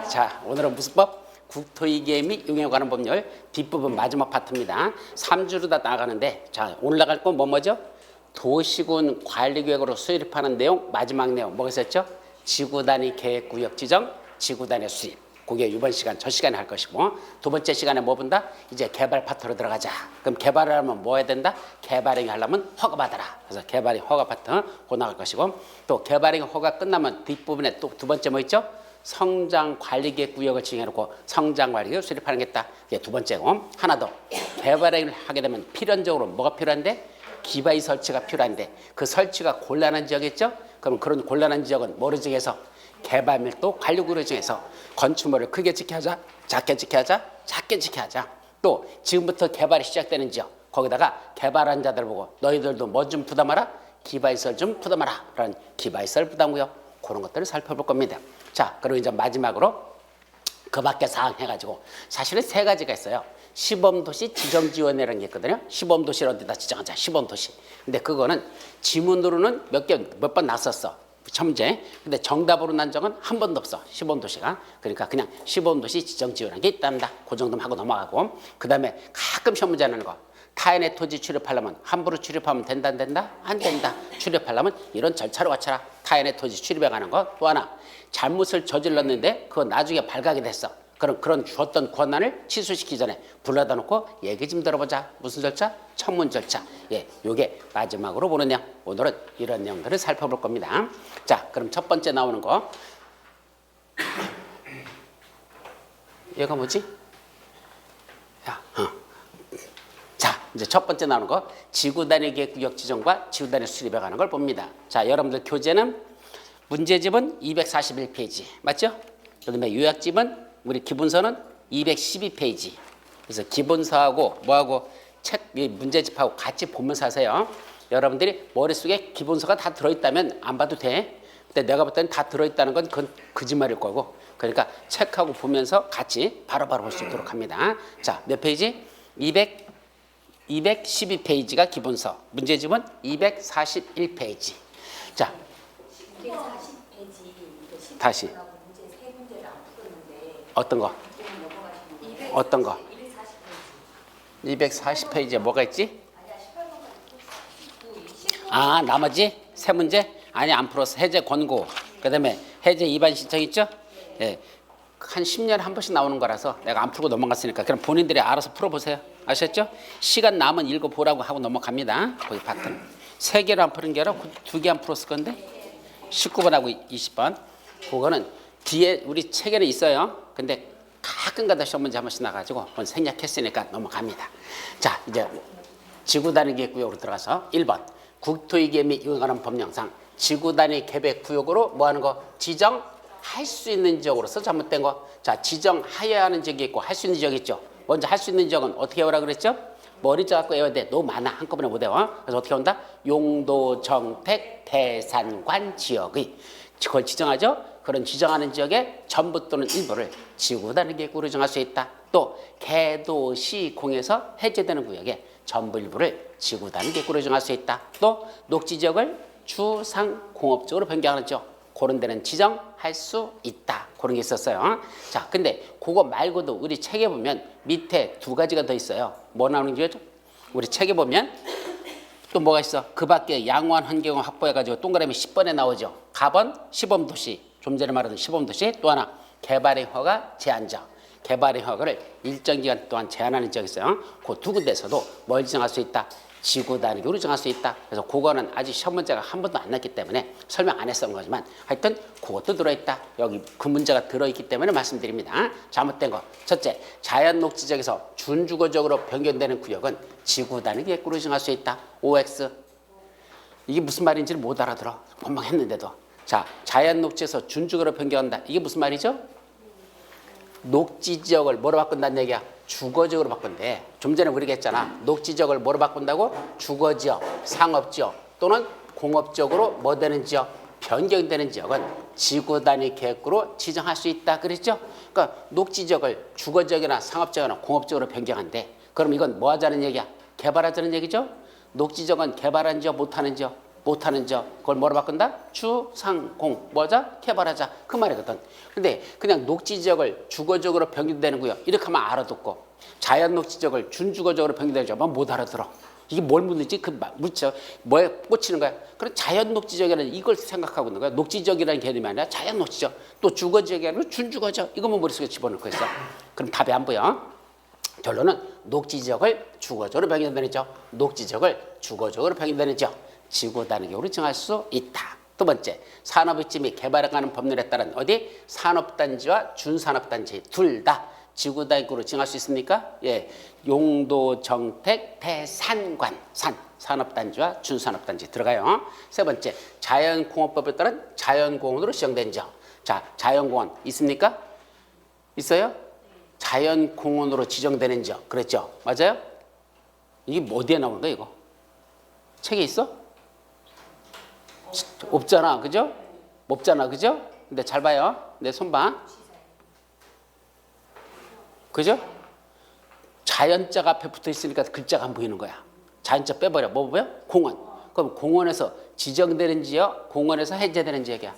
자, 오늘은 무슨 법? 국토위기에 및 용역에 관한 법률 뒷부분 마지막 파트입니다. 3주로 다 나가는데, 자, 올라갈 건 뭐죠? 도시군 관리계획으로 수립하는 내용, 마지막 내용 뭐가 있었죠? 지구단위 계획구역 지정, 지구단위 수립. 그게 이번 시간, 저 시간에 할 것이고, 두 번째 시간에 뭐 본다? 이제 개발 파트로 들어가자. 그럼 개발을 하면 뭐 해야 된다? 개발행위 하려면 허가받아라. 그래서 개발행 허가 파트 곧 나갈 것이고, 또 개발행위 허가 끝나면 뒷부분에 또 두 번째 뭐 있죠? 성장관리계획 구역을 지정해놓고 성장관리계획을 수립하는 게 있다. 이게 두 번째고, 하나 더. 개발행위를 하게 되면 필연적으로 뭐가 필요한데? 기바이 설치가 필요한데, 그 설치가 곤란한 지역이겠죠? 그럼 그런 곤란한 지역은 뭐를 정해서? 개발밀도 관리구를 정해서 건축물을 크게 짓게 하자, 작게 짓게 하자, 작게 짓게 하자. 또 지금부터 개발이 시작되는 지역, 거기다가 개발한 자들 보고 너희들도 뭐 좀 부담하라? 기바이설 좀 부담하라. 라는 기바이설 부담구역, 그런 것들을 살펴볼 겁니다. 자, 그리고 이제 마지막으로 그 밖에 사항 해가지고 사실은 세 가지가 있어요. 시범도시 지정지원이라는 게 있거든요. 시범도시를 어디다 지정하자, 시범도시. 근데 그거는 지문으로는 몇 번 났었어. 첨제. 근데 정답으로 난 적은 한 번도 없어. 시범도시가. 그러니까 그냥 시범도시 지정지원한 게 있답니다. 그 정도만 하고 넘어가고. 그 다음에 가끔 시험 문제 내는 거. 타인의 토지 출입하려면 함부로 출입하면 된다 안 된다? 안 된다. 출입하려면 이런 절차를 갖춰라. 타인의 토지 출입해 가는 거. 또 하나, 잘못을 저질렀는데 그거 나중에 발각이 됐어. 그럼 그런 줬던 권한을 취소시키기 전에 불러다 놓고 얘기 좀 들어보자. 무슨 절차? 청문 절차. 예, 요게 마지막으로 보는 내용. 오늘은 이런 내용들을 살펴볼 겁니다. 자, 그럼 첫 번째 나오는 거. 얘가 뭐지? 야, 자, 이제 첫 번째 나오는 거. 지구단위 계획구역 지정과 지구단위 수립에 관한 걸 봅니다. 자, 여러분들 교재는 문제집은 241페이지. 맞죠? 그다음에 요약집은 우리 기본서는 212페이지. 그래서 기본서하고 뭐하고 책 문제집하고 같이 보면서 하세요. 여러분들이 머릿속에 기본서가 다 들어있다면 안 봐도 돼. 근데 내가 볼 때는 다 들어있다는 건 그건 거짓말일 거고. 그러니까 책하고 보면서 같이 바로바로 볼 수 있도록 합니다. 자, 몇 페이지? 212페이지가 기본서. 문제집은 241페이지. 자, 240페이지. 다시. 어떤 거? 어떤 거? 240페이지에 뭐가 있지? 아, 나머지 세 문제? 아니, 안 풀었어. 해제 권고. 그 다음에 해제 위반 신청 있죠? 예. 한 10년에 한 번씩 나오는 거라서 내가 안 풀고 넘어갔으니까 그럼 본인들이 알아서 풀어보세요. 아셨죠? 시간 남은 읽어보라고 하고 넘어갑니다. 거기 봤더니. 3개를 안 푸는 게 아니라 2개 안 풀었을 건데 19번하고 20번. 그거는 뒤에 우리 책에는 있어요. 근데 가끔가다 시험 문제 한 번씩 나가지고 그건 생략했으니까 넘어갑니다. 자, 이제 지구단위 계획구역으로 들어가서 1번 국토위기에 및 이와 관한 법령상 지구단위 계획구역으로 뭐하는 거? 지정할 수 있는 지역으로서 잘못된 거. 자, 지정하여야 하는 지역이 있고 할 수 있는 지역이 있죠. 먼저 할 수 있는 지역은 어떻게 외우라 그랬죠? 머리 져갖고 외워야 돼. 너무 많아. 한꺼번에 못 외워. 그래서 어떻게 온다? 용도, 정택, 대산관 지역의. 그걸 지정하죠? 그런 지정하는 지역의 전부 또는 일부를 지구단위 계획구로 정할 수 있다. 또 개도시공에서 해제되는 구역의 전부 일부를 지구단위 계획구로 정할 수 있다. 또 녹지지역을 주상공업적으로 변경하는 지역, 그런 데는 지정할 수 있다. 그런 게 있었어요. 자, 근데 그거 말고도 우리 책에 보면 밑에 2가지가 더 있어요. 뭐 나오는 거죠? 우리 책에 보면 또 뭐가 있어? 그 밖에 양호한 환경을 확보해가지고 동그라미 10번에 나오죠. 가번 시범도시, 좀 전에 말하던 시범도시. 또 하나 개발의 허가 제한적. 개발의 허가를 일정 기간 동안 제한하는 지역이 있어요. 그 2군데에서도 뭘 지정할 수 있다? 지구단위로 정할 수 있다. 그래서 그거는 아직 시험 문제가 한 번도 안 났기 때문에 설명 안 했었던 거지만 하여튼 그것도 들어있다. 여기 그 문제가 들어있기 때문에 말씀드립니다. 잘못된 거. 첫째, 자연녹지지역에서 준주거적으로 변경되는 구역은 지구단위 계획구로 정할 수 있다. OX. 이게 무슨 말인지를 못 알아들어. 금방 했는데도. 자, 자연녹지에서 준주거로 변경한다. 이게 무슨 말이죠? 녹지지역을 뭐로 바꾼다는 얘기야? 주거지역으로 바꾼대. 좀 전에 우리가 했잖아. 녹지지역을 뭐로 바꾼다고? 주거지역, 상업지역 또는 공업지역으로 뭐 되는 지역? 변경되는 지역은 지구단위 계획구로 지정할 수 있다. 그랬죠? 그러니까 녹지지역을 주거지역이나 상업지역이나 공업지역으로 변경한대. 그럼 이건 뭐 하자는 얘기야? 개발하자는 얘기죠? 녹지지역은 개발한 지역, 못하는 지역? 못하는 저 그걸 뭐로 바꾼다? 주상공 뭐죠? 개발하자 그 말이거든. 근데 그냥 녹지지역을 주거적으로 변경되는 구역 이렇게 하면 알아듣고 자연 녹지지역을 준주거적으로 변경되는 구역만 못 알아들어. 이게 뭘 묻는지 그 묻죠. 뭐에 꽂히는 거야? 그럼 자연 녹지지역이라는 이걸 생각하고 있는 거야. 녹지지역이라는 개념이 아니라 자연 녹지지역 또 주거지역이 아니라 준주거지역 이것만 머릿속에 집어넣고 있어. 그럼 답이 안 보여. 결론은 녹지지역을 주거적으로 변경되는 지역, 녹지지역을 주거적으로 변경되는 지역, 지구 단위적으로 정할 수 있다. 두 번째, 산업입지 및 개발해가는 법률에 따른 어디 산업단지와 준산업단지 둘 다 지구 단위로 정할 수 있습니까? 예, 용도, 정택, 대산관, 산업단지와 준산업단지 들어가요. 세 번째, 자연공원법에 따른 자연공원으로 지정된 지역. 자, 자연공원 있습니까? 있어요? 자연공원으로 지정되는 지역 그랬죠? 맞아요? 이게 뭐 어디에 나오는 거야 이거? 책에 있어? 없잖아 그죠? 없잖아 그죠? 근데 잘 봐요 내 손 봐 그죠? 자연자가 앞에 붙어 있으니까 글자가 안 보이는 거야. 자연자 빼버려. 뭐 보여? 공원. 그럼 공원에서 지정되는 지역, 공원에서 해제되는 지역이야.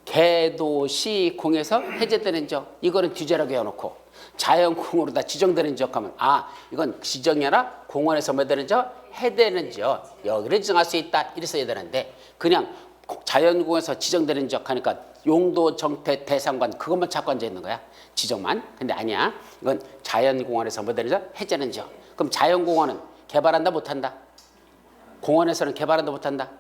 개도시공에서 해제되는 지역. 이거는 규제라고 해놓고 자연공원으로 다 지정되는 지역 하면 이건 지정이 아니라 공원에서 뭐 되는 지역? 해제되는 지역. 여기를 지정할 수 있다. 이래 써야 되는데 그냥 자연공원에서 지정되는 지역 하니까 용도, 정택, 대상관 그것만 찾고 앉아 있는 거야. 지정만. 근데 아니야. 이건 자연공원에서 뭐 되는 지역? 해제되는 지역. 그럼 자연공원은 개발한다 못한다? 공원에서는 개발한다 못한다?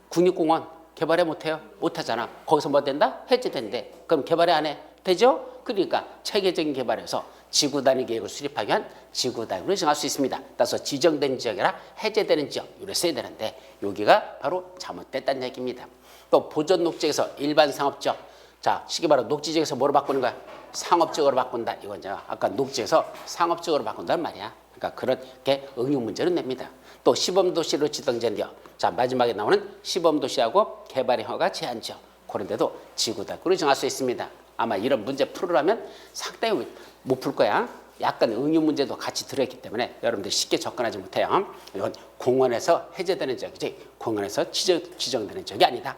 국립공원 개발해 못해요? 못하잖아. 거기서 뭐 된다? 해제된대. 그럼 개발해 안 해? 되죠? 그러니까 체계적인 개발에서 지구 단위 계획을 수립하기 위한 지구 단위로 정할 수 있습니다. 따라서 지정된 지역이라 해제되는 지역 이렇게 써야 되는데 여기가 바로 잘못됐다는 얘기입니다. 또 보존 녹지역에서 일반 상업지역. 자, 쉽게 말하면 녹지지역에서 뭐로 바꾸는 거야? 상업지역으로 바꾼다. 이거죠. 아까 녹지에서 상업지역으로 바꾼다는 말이야. 그러니까 그렇게 응용 문제를 냅니다. 또 시범도시로 지정된 지역. 자, 마지막에 나오는 시범도시하고 개발의 허가 제한 지역. 그런 데도 지구 단위로 정할 수 있습니다. 아마 이런 문제 풀으라면 상당히 못 풀 거야. 약간 응용 문제도 같이 들어있기 때문에 여러분들 쉽게 접근하지 못해요. 이건 공원에서 해제되는 지역이지 공원에서 지정되는 지역이 아니다.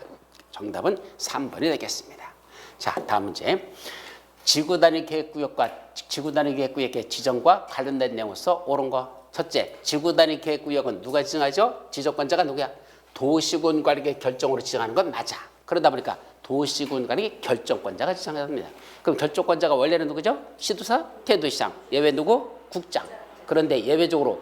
정답은 3번이 되겠습니다. 자, 다음 문제. 지구 단위 계획구역과 지구 단위 계획구역의 지정과 관련된 내용으로서 옳은 거. 첫째, 지구 단위 계획구역은 누가 지정하죠? 지정권자가 누구야? 도시군 관리의 결정으로 지정하는 건 맞아. 그러다 보니까 도시군 관리 결정권자가 지정합니다. 그럼 결정권자가 원래는 누구죠? 시도사, 대도시장. 예외 누구? 국장. 그런데 예외적으로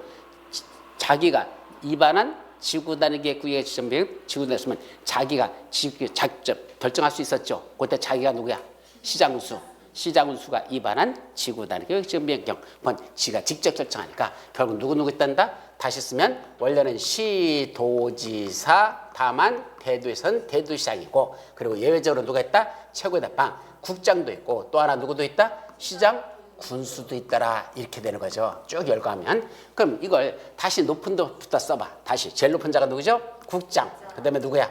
자기가 입안한 지구 단위 계획구역의 지정비행 지구단위였으면 자기가 직접 결정할 수 있었죠. 그때 자기가 누구야? 시장수. 시장수가 입안한 지구 단위 계획 지정비행 경우 지가 직접 결정하니까 결국 누구 있단다? 다시 쓰면 원래는 시도지사 다만 대도에서는 대도시장이고 그리고 예외적으로 누가 있다? 최고의 답방 국장도 있고 또 하나 누구도 있다? 시장 군수도 있더라 이렇게 되는 거죠. 쭉 열거하면 그럼 이걸 다시 높은 데부터 써봐. 다시 제일 높은 자가 누구죠? 국장. 그 다음에 누구야?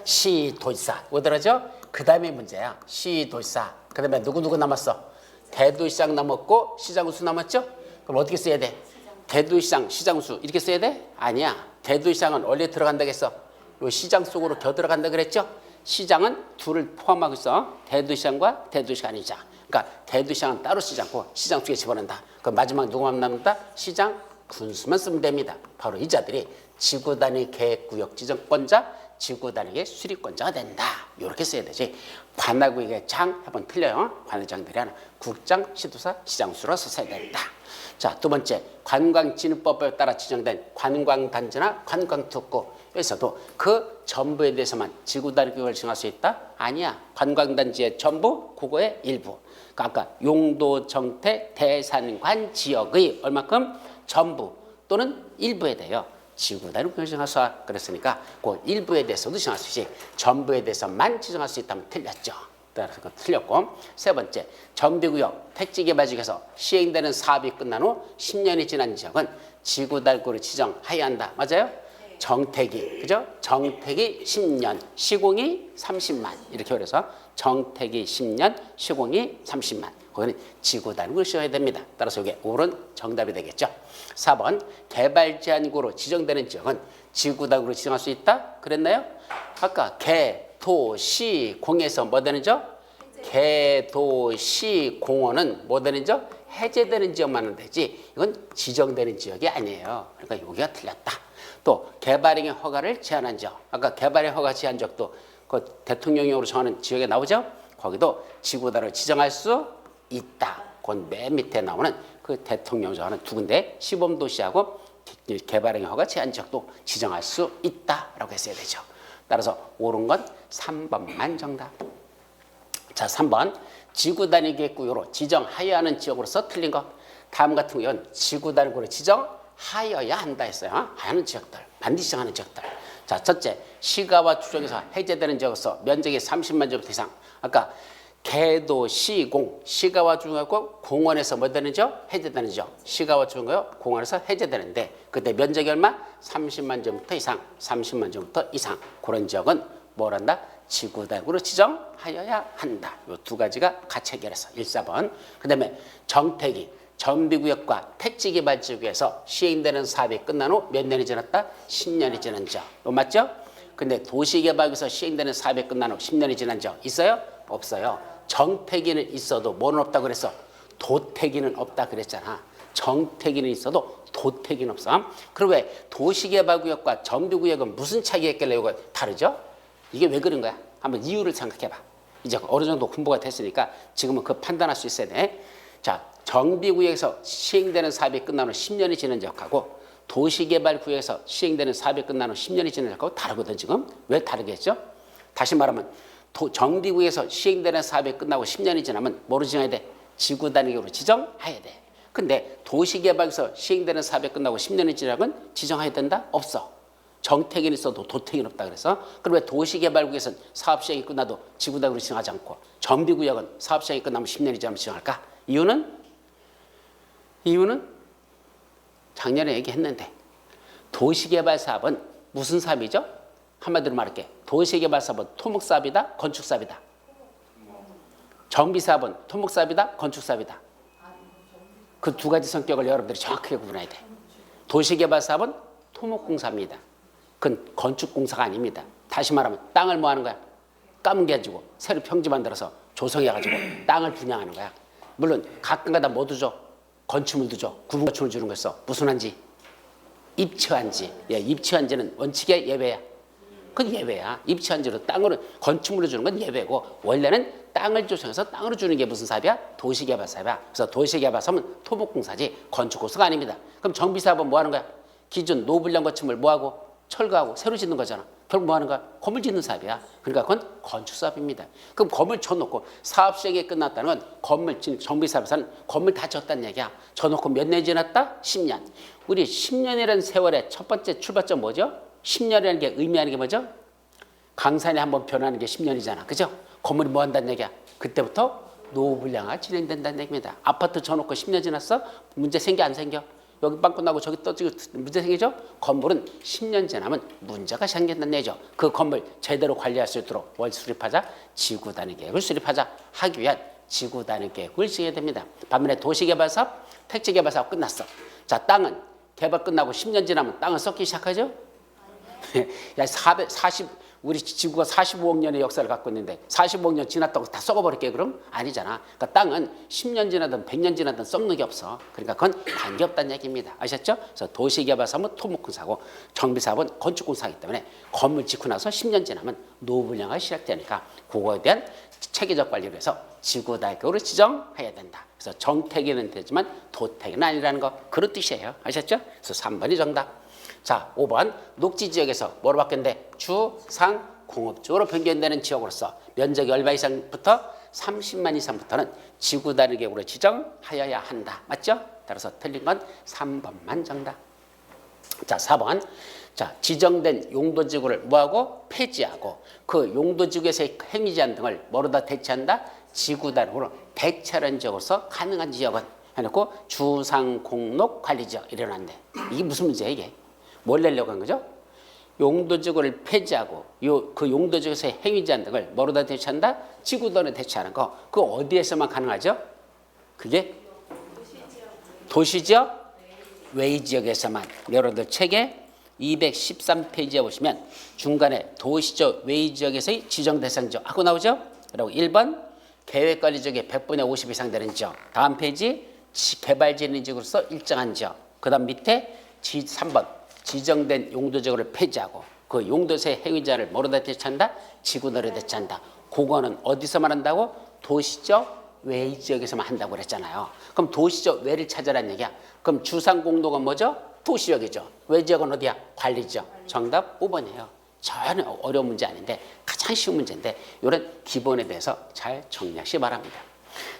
시도지사. 뭐더라죠? 그 다음에 문제야. 시도지사. 그 다음에 누구 남았어? 대도시장 남았고 시장군수 남았죠? 그럼 어떻게 써야 돼? 대도시장, 시장수 이렇게 써야 돼? 아니야. 대도시장은 원래 들어간다고 했어. 요 시장 속으로 겨 들어간다 그랬죠? 시장은 둘을 포함하고 있어. 대도시장과 대도시가 아닌 시장. 그러니까 대도시장은 따로 시장고 시장 속에 집어넣는다. 그럼 마지막 누구만 남는다? 시장, 군수만 쓰면 됩니다. 바로 이 자들이 지구 단위 계획구역 지정권자, 지구 단위의 수립권자가 된다. 이렇게 써야 되지. 관할구역의 장 한번 틀려요. 관할장들이 하나 국장, 시도사, 시장수로서 써야 된다. 자, 두 번째 관광진흥법에 따라 지정된 관광단지나 관광특구 여기서도 그 전부에 대해서만 지구 단위 계획을 정할 수 있다? 아니야. 관광단지의 전부, 그거의 일부. 그러니까 아까 용도, 정택, 대산관 지역의 얼마큼? 전부 또는 일부에 대하여 지구 단위 계획을 정할 수 있다. 그랬으니까 그 일부에 대해서도 정할 수 있지 전부에 대해서만 지정할 수 있다면 틀렸죠. 따라서 틀렸고 세 번째 정비구역 택지개발지역에서 시행되는 사업이 끝난 후 10년이 지난 지역은 지구단위로 지정해야 한다. 맞아요? 정택이 그죠? 정택이 10년, 시공이 30만 이렇게 그래서 정택이 10년, 시공이 30만. 거기는 지구 단위로 지정해야 됩니다. 따라서 이게 옳은 정답이 되겠죠. 4번 개발 제한구로 지정되는 지역은 지구 단위로 지정할 수 있다? 그랬나요? 아까 개, 도, 시, 공에서 뭐 되는 지역? 개, 도, 시, 공원은 뭐 되는 지역? 해제되는 지역만 되지 이건 지정되는 지역이 아니에요. 그러니까 여기가 틀렸다. 또 개발행위 허가를 제한한 지역. 아까 개발행위 허가 제한 지역도 그 대통령령으로 정하는 지역에 나오죠? 거기도 지구단을 지정할 수 있다. 그건 맨 밑에 나오는 그 대통령 정하는 두 군데 시범도시하고 개발행위 허가 제한 지역도 지정할 수 있다라고 했어야 되죠. 따라서 옳은 건 3번만 정답. 자, 3번 지구 단위 계획구역으로 지정하여야 하는 지역으로서 틀린 것. 다음 같은 경우는 지구 단위구역으로 지정하여야 한다 했어요. 하는 지역들, 반드시 지정하는 지역들. 자, 첫째, 시가와 주정에서 해제되는 지역으로서 면적이 30만 제곱미터 이상. 아까 개도, 시공, 시가와 주정하고 공원에서 뭐 되는 지역? 해제되는 지역. 시가와 주정하고 공원에서 해제되는데 그때 면적이 얼마? 30만 제곱미터 이상, 30만 제곱미터 이상. 그런 지역은 뭘 한다? 지구단위로 지정하여야 한다. 이 두 가지가 같이 해결해서 1, 4번. 그 다음에 정택이 정비구역과 택지개발지구에서 시행되는 사업이 끝난 후 몇 년이 지났다? 10년이 지난 지역. 이거 맞죠? 근데 도시개발구에서 시행되는 사업이 끝난 후 10년이 지난 지역 있어요? 없어요. 정택이는 있어도 뭐는 없다 그랬어? 도택이는 없다 그랬잖아. 정택이는 있어도 도택이는 없어. 그럼 왜 도시개발구역과 정비구역은 무슨 차이가 있길래 이거 다르죠? 이게 왜 그런 거야? 한번 이유를 생각해봐. 이제 어느 정도 공부가 됐으니까 지금은 그 판단할 수 있어야 돼. 자, 정비구역에서 시행되는 사업이 끝난 후 10년이 지난 지역하고 도시개발구역에서 시행되는 사업이 끝난 후 10년이 지난 지역하고 다르거든 지금. 왜 다르겠죠? 다시 말하면 정비구역에서 시행되는 사업이 끝나고 10년이 지나면 뭐로 지정해야 돼? 지구 단위로 지정해야 돼. 근데 도시개발에서 시행되는 사업이 끝나고 10년이 지나면 지정해야 된다? 없어. 정택이 있어도 도택이 없다 그래서. 그럼 왜 도시개발구역에서는 사업 시행이 끝나도 지구 단위로 지정하지 않고 정비구역은 사업 시행이 끝나면 10년이 지나면 지정할까? 이유는 작년에 얘기했는데 도시개발 사업은 무슨 사업이죠? 한마디로 말할게. 도시개발 사업은 토목사업이다, 건축사업이다. 정비사업은 토목사업이다, 건축사업이다. 그 두 가지 성격을 여러분들이 정확하게 구분해야 돼. 도시개발 사업은 토목공사입니다. 그건 건축공사가 아닙니다. 다시 말하면 땅을 뭐 하는 거야? 까뭉개가지고 새로 평지 만들어서 조성해가지고 땅을 분양하는 거야. 물론 가끔가다 뭐도 줘? 건축물도 줘. 구분건축물 주는 거였어. 무슨 한지? 입체한지. 예, 입체한지는 원칙의 예외야. 그건 예외야. 입체한지로 땅으로 건축물로 주는 건 예외고 원래는 땅을 조성해서 땅으로 주는 게 무슨 사업이야? 도시개발 사업이야. 그래서 도시개발 사업은 토목공사지 건축공사가 아닙니다. 그럼 정비사업은 뭐 하는 거야? 기존 노불량 건축물 뭐 하고? 철거하고 새로 짓는 거잖아. 결국 뭐 하는 거야? 건물 짓는 사업이야. 그러니까 그건 건축사업입니다. 그럼 건물 쳐놓고 사업 시행이 끝났다는 건 건물 정비사업에서는 건물 다 졌다는 얘기야. 쳐놓고 몇 년이 지났다? 10년. 우리 10년이라는 세월의 첫 번째 출발점 뭐죠? 10년이라는 게 의미하는 게 뭐죠? 강산이 한번 변하는 게 10년이잖아. 그죠? 건물이 뭐 한다는 얘기야? 그때부터 노후불량화 진행된다는 얘기입니다. 아파트 쳐놓고 10년 지났어? 문제 생겨 안 생겨? 여기 빵 끝나고 저기 떠지고 문제 생기죠? 건물은 10년 지나면 문제가 생긴다는 얘기죠. 그 건물 제대로 관리할 수 있도록 뭘 수립하자? 지구 단위 계획을 수립하자. 하기 위한 지구 단위 계획을 쓰게 됩니다. 반면에 도시개발 사업, 택지개발 사업 끝났어. 자, 땅은 개발 끝나고 10년 지나면 땅은 썩기 시작하죠? 야, 440 우리 지구가 45억 년의 역사를 갖고 있는데 45억 년 지났다고 다 썩어버릴게 그럼? 아니잖아. 그러니까 땅은 10년 지나든 100년 지나든 썩는 게 없어. 그러니까 그건 관계없다는 얘기입니다. 아셨죠? 그래서 도시개발 사업은 토목공사고 정비사업은 건축공사이기 때문에 건물 짓고 나서 10년 지나면 노후불량화가 시작되니까 그거에 대한 체계적 관리를 위해서 지구단위로 지정해야 된다. 그래서 정택에는 되지만 도택은 아니라는 거 그런 뜻이에요. 아셨죠? 그래서 3번이 정답. 자, 5번 녹지지역에서 뭐로 바뀌는데 주, 상, 공업적으로 변경되는 지역으로서 면적이 얼마 이상부터 30만 이상부터는 지구 단위 계획으로 지정하여야 한다. 맞죠? 따라서 틀린 건 3번만 정답. 자, 4번. 자, 지정된 용도지구를 뭐하고? 폐지하고 그 용도지구에서의 행위제한 등을 뭐로다 대체한다? 지구 단위로 대체하는 지역으로서 가능한 지역은 해놓고 주상 공록 관리지역 이래놨는데 이게 무슨 문제야 이게? 뭘 내려고 한 거죠? 용도지구를 폐지하고 그 용도지구에서의 행위제한 등을 뭐로다 대체한다? 지구단에 대체하는 거. 그거 어디에서만 가능하죠? 그게 도시지역 외지역에서만. 여러분들 책에 213페이지에 보시면 중간에 도시적 외지역에서의 지정 대상 지역 하고 나오죠? 그리고 1번 계획관리지역의 100분의 50 이상 되는 지역. 다음 페이지 개발진흥지구로서 일정한 지역. 그 다음 밑에 3번 지정된 용도지구를 폐지하고 그 용도세의 행위자를 뭐로다 대체한다? 지구너로 대체한다. 그거는 어디서 말한다고? 도시적 외지역에서만 한다고 그랬잖아요. 그럼 도시적 외를 찾아라는 얘기야. 그럼 주상공도가 뭐죠? 도시역이죠. 외지역은 어디야? 관리지역. 정답 5번이에요. 전혀 어려운 문제 아닌데 가장 쉬운 문제인데 이런 기본에 대해서 잘 정리하시기 바랍니다.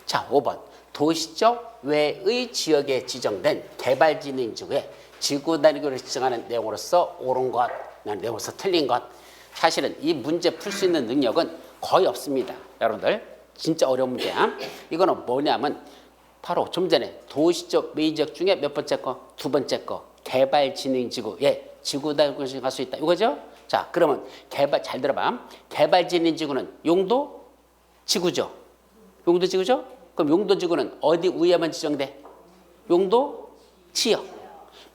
자, 5번 도시적 외의 지역에 지정된 개발진흥지구에 지구단위를 지정하는 내용으로서 옳은 것, 내용으로서 틀린 것. 사실은 이 문제 풀 수 있는 능력은 거의 없습니다. 여러분들 진짜 어려운 문제야. 이거는 뭐냐면 바로 좀 전에 도시적 외지역 중에 몇 번째 거? 두 번째 거. 개발진흥지구에 지구단위를 갈 수 있다. 이거죠? 자, 그러면 잘 들어봐. 개발진흥지구는 용도 지구죠. 용도 지구죠? 그럼 용도 지구는 어디 위에만 지정돼? 용도 지역.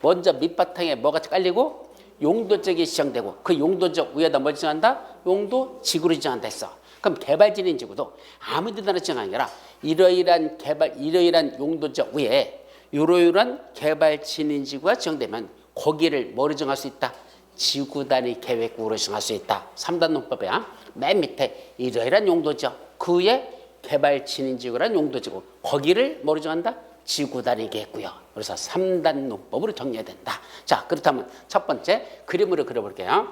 먼저 밑바탕에 뭐가 깔리고 용도적이 지정되고 그 용도적 위에다 뭘 지정한다? 용도 지구를 지정한다 했어. 그럼 개발진흥지구도 아무 데나 지정하는 게 아니라 이러이러한 용도적 위에 이러이러한 개발진흥지구가 지정되면 거기를 뭐로 정할 수 있다? 지구단위 계획국으로 정할 수 있다. 3단 논법이야. 맨 밑에 이러이러한 용도죠. 그 위에 개발진흥지구란 용도지구. 거기를 뭐로 정한다? 지구단위 계획구요. 그래서 3단 논법으로 정리해야 된다. 자, 그렇다면 첫 번째 그림으로 그려볼게요.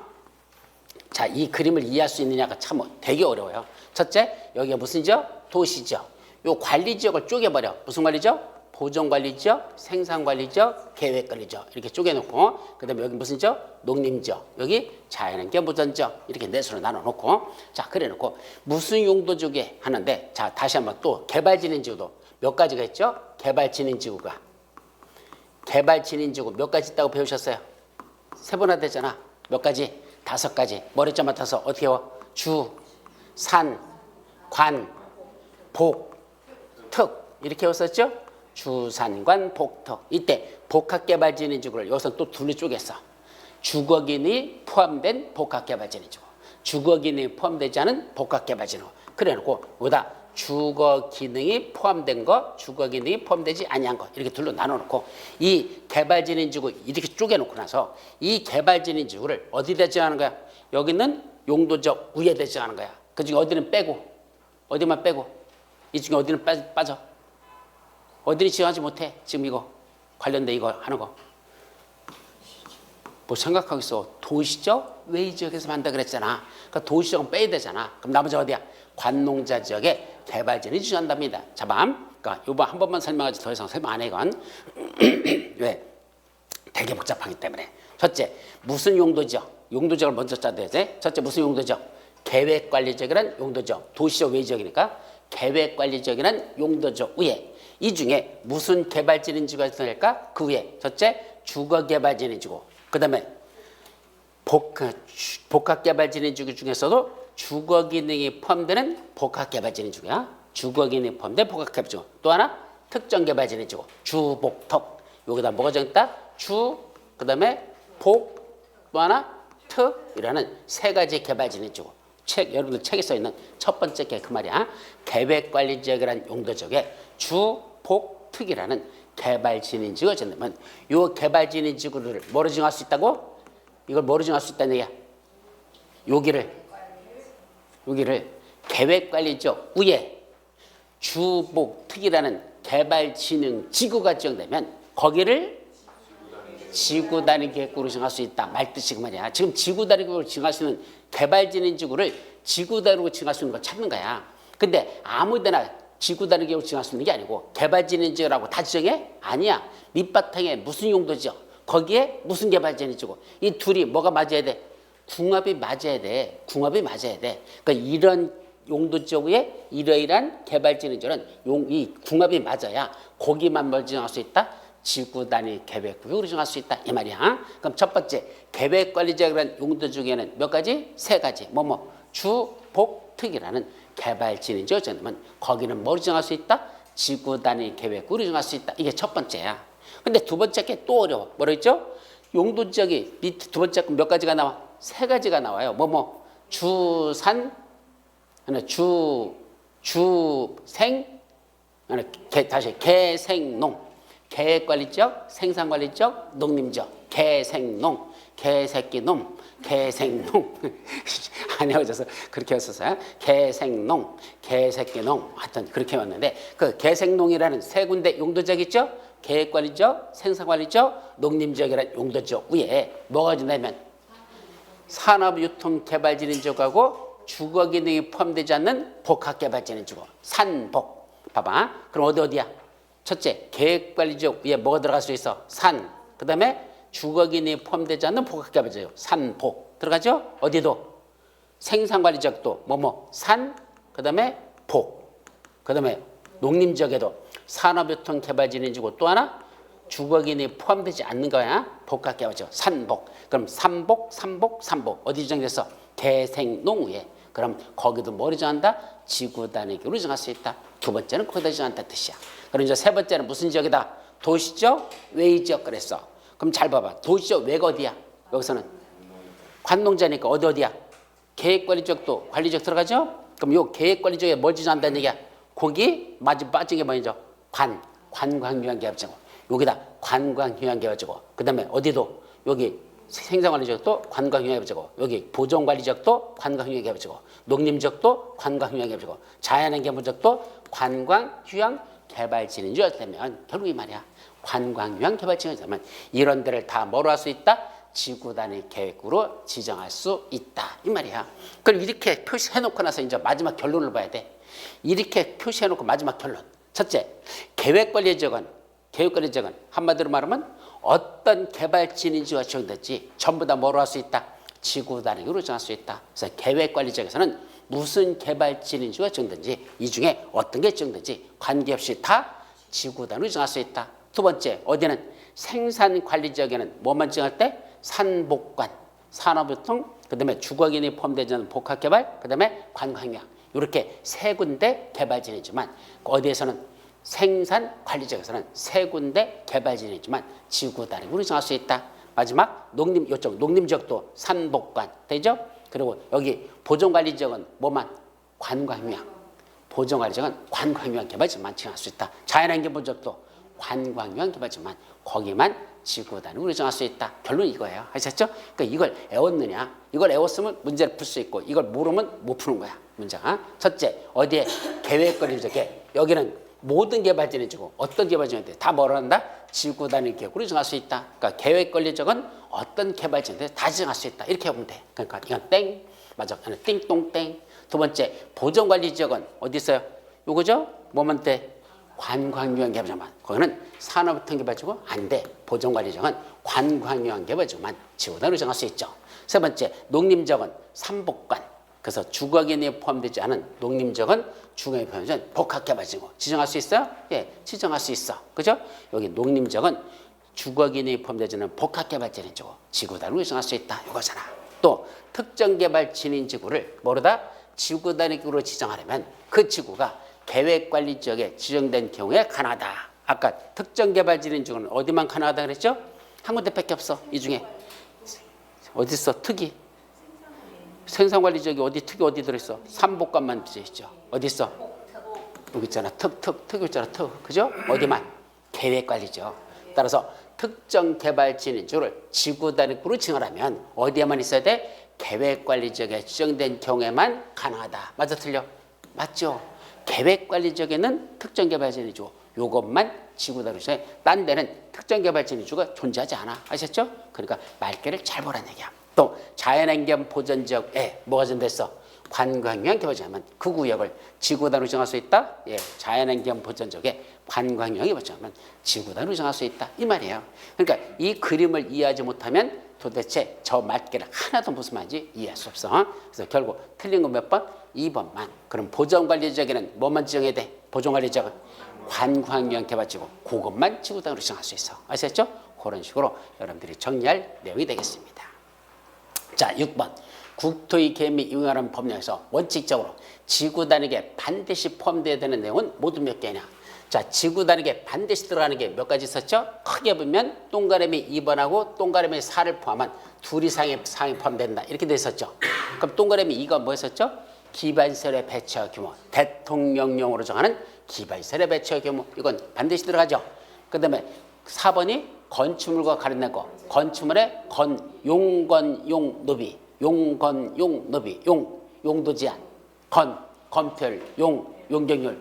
자, 이 그림을 이해할 수 있느냐가 참 되게 어려워요. 첫째, 여기가 무슨 지역? 도시지역. 요 관리지역을 쪼개버려. 무슨 관리지역? 보존관리지역, 생산관리지역, 계획관리지역 이렇게 쪼개놓고 그 다음에 여기 무슨 지역? 농림지역, 여기 자연환경 보전지역 이렇게 넷으로 나눠놓고 자 그래놓고 무슨 용도지구에 하는데 자 다시 한번 또 개발진흥지구도 몇 가지가 있죠? 개발진흥지구 몇 가지 있다고 배우셨어요? 세분화되잖아. 몇 가지? 5가지. 머리자 맡아서 어떻게 해요? 주, 산, 관, 복, 특 이렇게 외웠었죠? 주산관 복특. 이때 복합개발진흥지구를 여기서 또 둘로 쪼갰어. 주거기능이 포함된 복합개발진흥지구, 주거기능이 포함되지 않은 복합개발진흥지구. 그래놓고 보다 주거기능이 포함된 거, 주거기능이 포함되지 아니한 거 이렇게 둘로 나눠놓고 이 개발진흥지구 이렇게 쪼개놓고 나서 이 개발진흥지구를 어디다 지정하는 거야? 여기는 용도적 위에다 지정하는 거야. 그중에 어디는 빼고 어디만 빼고 이 중에 어디는 빠져. 어디를 지정하지 못해. 지금 이거 관련된 이거 하는 거. 뭐 생각하겠어. 도시적 외지역에서 한다 그랬잖아. 그러니까 도시적은 빼야 되잖아. 그럼 나머지 어디야? 관농자 지역에 개발진이 지정한답니다. 자밤. 그러니까 이번 한 번만 설명하지 더 이상 설명 안 해 이건. 왜? 되게 복잡하기 때문에. 첫째, 무슨 용도지역? 용도지역을 먼저 짜야 돼. 첫째, 무슨 용도지역? 계획관리지역이란 용도지역. 도시적 외지역이니까 계획관리지역이란 용도지역 위에 이 중에 무슨 개발진흥지구가 있을까? 그 위에 첫째 주거개발진흥지구, 그 다음에 복합개발진흥지구 중에서도 주거기능이 포함되는 복합개발진흥지구야. 주거기능이 포함된 복합개발진흥지구. 또 하나 특정개발진흥지구 주복특. 여기다 뭐가 정했다? 주, 그 다음에 복, 또 하나 특이라는 세 가지 개발진흥지구. 여러분들 책에 써있는 첫 번째 게 그 말이야. 계획관리지역이라는 용도지역에 주, 복, 특이라는 개발진흥지구가 정되면 이 개발진흥지구를 뭐로 정할 수 있다고? 이걸 뭐로 정할 수 있다는 얘기야? 여기를 계획관리지역 위에 주, 복, 특이라는 개발진흥지구가 지정되면 거기를 지구단위 계획구로 정할 수 있다. 말뜻이 그 말이야. 지금 지구단위 계획구로 정할 수 있는 개발진흥지구를 지구단위로 정할 수 있는 걸 찾는 거야. 근데 아무데나 지구단위 계획으로 정할 수 있는 게 아니고 개발진흥지구라고 다 지정해? 아니야. 밑바탕에 무슨 용도지역, 거기에 무슨 개발진흥지구. 이 둘이 뭐가 맞아야 돼? 궁합이 맞아야 돼. 그러니까 이런 용도지역에 이러이러한 개발진흥지구는 이 궁합이 맞아야 거기만 뭘 지정할 수 있다? 지구 단위 계획 구역으로 정할 수 있다 이 말이야. 그럼 첫 번째 계획 관리지역이라는 용도 중에는 몇 가지? 세 가지. 주, 복, 특이라는 개발 진행지역 정하면 거기는 뭐로 정할 수 있다? 지구 단위 계획 구역으로 정할 수 있다. 이게 첫 번째야. 근데 두 번째 게 또 어려워. 뭐라 했죠? 용도 지역이 밑에 두 번째 거 몇 가지가 나와? 세 가지가 나와요. 주산, 주생, 다시 개생농, 계획관리적, 생산관리적, 농림적, 개생농, 개새끼놈, 개생농 안 헤어져서 그렇게 했었어요. 개생농, 개새끼농 하여튼 그렇게 왔는데 그 개생농이라는 세 군데 용도적 있죠? 계획관리적, 생산관리적, 농림지역이라는 용도적 위에 뭐가 준다면 산업유통개발진흥지역하고 주거기능이 포함되지 않는 복합개발진흥지구 산복. 봐봐. 그럼 어디야? 첫째, 계획관리지역 위에 뭐가 들어갈 수 있어? 산. 그 다음에 주거기능이 포함되지 않는 복합개발지역 산복 들어가죠? 어디도? 생산관리지역도 산. 그 다음에 복. 그 다음에 농림지역에도 산업유통개발진흥지구 또 하나 주거기능이 포함되지 않는 거야. 복합개발지역 산복. 그럼 삼복, 삼복, 삼복 어디 지정됐어? 개생농 위에. 그럼 거기도 뭐를 정한다? 지구 단위기로 정할 수 있다. 두 번째는 거기다 정한다는 뜻이야. 그럼 이제 세 번째는 무슨 지역이다? 도시적, 외지역 그랬어. 그럼 잘 봐봐. 도시적 외가 어디야? 여기서는 관농자니까 어디야? 계획관리지역도 관리지역 들어가죠? 그럼 요 계획관리지역에 뭘 지정한다는 얘기야? 거기 마지막 빠진 게 뭐죠? 관광휴양개발지구. 여기다 관광휴양개발지구. 그 다음에 어디도 여기 생산관리지역도 관광휴양개발지구. 여기 보존관리지역도 관광휴양개발지구. 농림지역도 관광휴양개발지구. 자연환경부지역도 관광휴양개발진흥지역 되면 결국 이 말이야. 관광휴양개발진흥지역 되면 이런 데를 다 뭐로 할 수 있다? 지구 단위 계획으로 지정할 수 있다 이 말이야. 그럼 이렇게 표시해놓고 나서 이제 마지막 결론을 봐야 돼. 이렇게 표시해놓고 마지막 결론. 첫째, 계획관리지역은 한마디로 말하면 어떤 개발진흥지가 지정됐지 전부 다 뭐로 할 수 있다? 지구 단위로 정할 수 있다. 그래서 계획관리지역에서는 무슨 개발진흥지가 지정된지 이 중에 어떤 게 지정된지 관계없이 다 지구 단위로 정할 수 있다. 두 번째, 어디는 생산관리지역에는 뭐만 정할 때? 산복관, 산업유통, 그 다음에 주거기능이 포함되지 않는 복합개발, 그 다음에 관광휴양 이렇게 세 군데 개발진흥지만 어디에서는 생산관리지역에서는 세 군데 개발진흥지만 지구 단위로 정할 수 있다. 마지막 농림지역도 산복관 되죠? 그리고 여기 보존관리지역은 뭐만? 관광휴양. 보존관리지역은 관광휴양 개발지만 정할 수 있다. 자연환경부지역도 관광휴양 개발지만 거기만 지구 단위로 정할 수 있다. 결론 이거예요. 아셨죠? 그러니까 이걸 외웠느냐? 이걸 외웠으면 문제를 풀 수 있고 이걸 모르면 못 푸는 거야. 문제가. 첫째, 어디에 계획관리지역에 여기는 모든 개발진흥지구 어떤 개발진흥지구 다 뭐라 한다? 지구 단위 계획으로 정할 수 있다. 그러니까 계획관리지역은 어떤 개발진흥지구 다 정할 수 있다. 이렇게 보면 돼. 그러니까 이건 땡. 맞아. 띵똥땡. 두 번째, 보존관리지역은 어디 있어요? 요거죠? 뭐만 돼? 관광휴양개발지구만. 거기는 산업유통개발지구 안 돼. 보존관리지역은 관광휴양개발지구만 지구 단위로 정할 수 있죠. 세 번째, 농림지역은 삼복관. 그래서 주거기능이 포함되지 않은 농림지역은 주거기능이 포함되지 않은 복합개발지구 지정할 수 있어요? 예, 지정할 수 있어. 그죠? 여기 농림지역은 주거기능이 포함되지 않은 복합개발진흥지구 지구 단위로 정할 수 있다. 이거잖아. 또 특정개발진흥지구를 모르다 지구 단위로 지정하려면 그 지구가 계획관리지역에 지정된 경우에 가능하다. 아까 특정개발진흥지구는 어디만 가능하다 그랬죠? 한 군데밖에 없어. 이 중에 어디 있어? 특이. 생산관리지역이 어디 특이 어디 들어있어? 삼복관만 있죠. 어디 있어? 여기 있잖아. 특 있잖아. 그죠? 어디만? 계획관리죠. 따라서 특정개발진흥지구를 지구 단위로 지정하려면 어디에만 있어야 돼? 계획관리지역에 지정된 경우에만 가능하다. 맞아 틀려? 맞죠? 계획관리지역에는 특정개발진흥지구 요것만 지구 단위로 정해. 딴 데는 특정개발진흥지구가 존재하지 않아. 아셨죠? 그러니까 말귀를 잘 보라는 얘기야. 또 자연환경 보전지역에 뭐가 정됐어? 관광휴양 개발지구면 그 구역을 지구 단위로 정할 수 있다. 예, 자연환경 보전지역에 관광휴양 개발지구면 지구 단위로 정할 수 있다. 이 말이에요. 그러니까 이 그림을 이해하지 못하면 도대체 저 말귀를 하나도 무슨 말인지 이해할 수 없어. 그래서 결국 틀린 거 몇 번? 2번만. 그럼 보존관리지역에는 뭐만 지정해야 돼? 보존관리지역은 관광형 개발지구 그것만 지구단위로 정할 수 있어. 아시겠죠? 그런 식으로 여러분들이 정리할 내용이 되겠습니다. 자, 6번. 국토의 개미 이용하는 법령에서 원칙적으로 지구 단위에 반드시 포함되어야 되는 내용은 모두 몇 개냐? 자, 지구 단위에 반드시 들어가는 게 몇 가지 있었죠? 크게 보면 동그라미 2번하고 동그라미 4를 포함한 둘 이상의 사항이 포함된다. 이렇게 돼 있었죠. 그럼 동그라미 2가 뭐였었죠? 기반시설의 배치와 규모. 대통령령으로 정하는 기반시설의 배치와 규모. 이건 반드시 들어가죠. 그 다음에 4번이 건축물과 관련된 거. 건축물의 용건용 노비. 용건용 노비. 용도 제한. 건별, 용적률,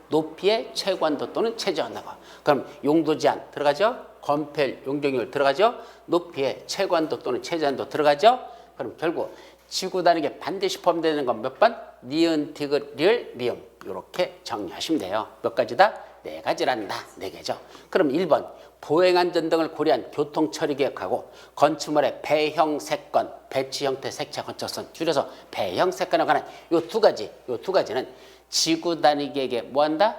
높이의 최고한도 또는 최저한도. 그럼 용도 제한 들어가죠? 건별, 용적률 들어가죠? 높이의 최고한도 또는 최저한도 들어가죠? 그럼 결국 지구 단위에 반드시 포함되는 건 몇 번? 니은, 디귿, 리을, 미음. 이렇게 정리하시면 돼요. 몇 가지다? 4가지란다. 4개죠. 그럼 1번 보행안전 등을 고려한 교통처리 계획하고 건축물의 배형 세건, 배치 형태, 색채, 건축선 줄여서 배형 세건에 관한 요 두 가지는 지구 단위 계획에 뭐한다?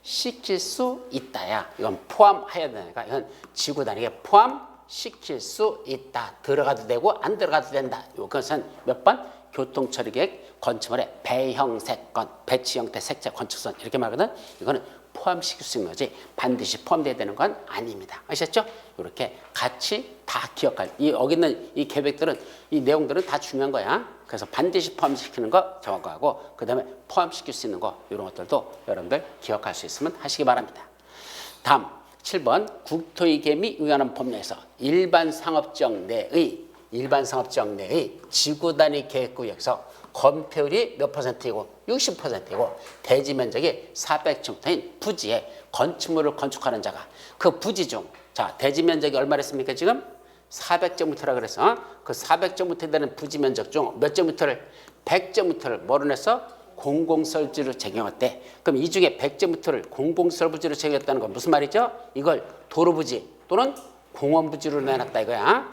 포함시킬 수 있다야. 이건 포함해야 되니까 이건 지구 단위에 포함시킬 수 있다. 들어가도 되고 안 들어가도 된다. 이것은 몇 번? 교통처리계획, 건축물의 배형 세건, 배치 형태, 색채, 건축선 이렇게 말하거든. 이거는 포함시킬 수 있는 거지 반드시 포함되어야 되는 건 아닙니다. 아셨죠? 이렇게 같이 다 기억할 이 여기 있는 이 계획들은 이 내용들은 다 중요한 거야. 그래서 반드시 포함시키는 거 정확하고 그 다음에 포함시킬 수 있는 거 이런 것들도 여러분들 기억할 수 있으면 하시기 바랍니다. 다음 7번 국토의 개미 위반한 법령에서 일반 상업지역 내의 지구 단위 계획구역에서 건폐율이 몇 %이고 60%이고 대지 면적이 400제곱미터인 부지에 건축물을 건축하는 자가 그 부지 중 자 대지 면적이 얼마랬습니까? 지금 400제곱미터라 그래서 그 400제곱미터 되는 부지 면적 중 몇 제곱미터를 100제곱미터를 뭐로 냈어? 공공설부지로 적용했대. 그럼 이 중에 100제곱미터를 공공설부지로 적용했다는 건 무슨 말이죠? 이걸 도로부지 또는 공원부지로 내놨다 이거야.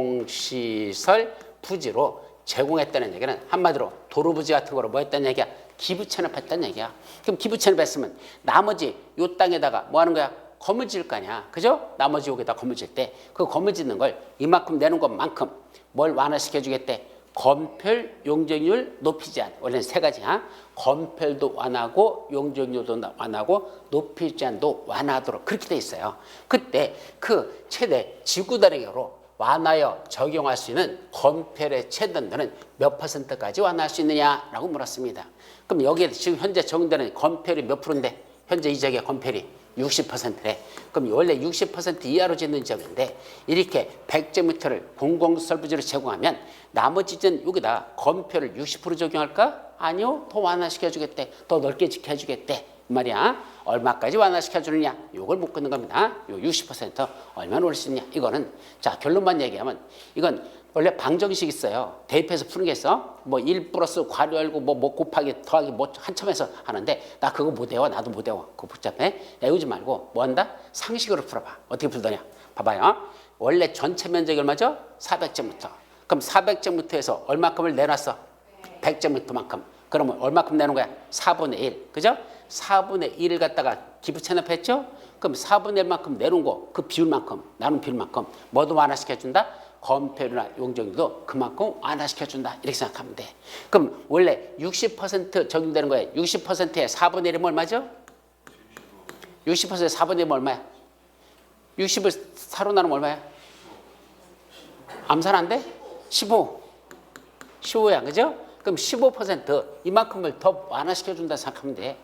공공시설 부지로 제공했다는 얘기는 한마디로 도로부지 같은 거로 뭐 했다는 얘기야? 기부 체납했다는 얘기야. 그럼 기부 체납했으면 나머지 요 땅에다가 뭐 하는 거야? 건물 지을 거 아니야. 그죠? 나머지 여기다 건물 지을 때 그 건물 짓는 걸 이만큼 내는 것만큼 뭘 완화시켜 주겠대? 건폐율, 용적률, 높이 제한. 원래는 3가지야. 건폐율도 완화하고 용적률도 완화하고 높이 제한도 완화하도록 그렇게 돼 있어요. 그때 그 최대 지구 단위로 완화하여 적용할 수 있는 건폐율의 최단도는 몇 %까지 완화할 수 있느냐라고 물었습니다. 그럼 여기에 지금 현재 적용되는 건폐율이 몇 %인데 현재 이 지역의 건폐율이 60%래. 그럼 원래 60% 이하로 짓는 지역인데 이렇게 100제곱미터를 공공설부지로 제공하면 나머지 지역은 여기다 건폐율을 60% 적용할까? 아니요. 더 완화시켜주겠대. 더 넓게 지켜주겠대. 말이야. 얼마까지 완화시켜주느냐? 이걸 묻는 겁니다. 요 60% 얼마나 올릴 수 있냐? 이거는 자 결론만 얘기하면 이건 원래 방정식 있어요. 대입해서 푸는 게 있어. 뭐 1 플러스 괄호 열고 뭐 곱하기 더하기 뭐 한참해서 하는데 나 그거 못 외워. 나도 못 외워. 그거 복잡해. 외우지 말고 뭐 한다? 상식으로 풀어봐. 어떻게 풀더냐? 봐봐요. 원래 전체 면적이 얼마죠? 400제곱미터. 그럼 400제곱미터에서 얼마큼을 내놨어? 100제곱미터만큼. 그러면 얼마큼 내는 거야? 4분의 1. 그죠? 4분의 1을 갖다가 기부 체납했죠? 그럼 4분의 1만큼 내놓은 거, 그 비율만큼, 나눈 비율만큼 뭐도 완화시켜준다? 건폐율이나 용적률도 그만큼 완화시켜준다. 이렇게 생각하면 돼. 그럼 원래 60% 적용되는 거예요. 60%의 4분의 1이면 얼마죠? 60%의 4분의 1이면 얼마야? 60을 4로 나누면 얼마야? 암산 안 돼? 15. 15야. 그죠? 그럼 15% 이만큼을 더 완화시켜준다 생각하면 돼.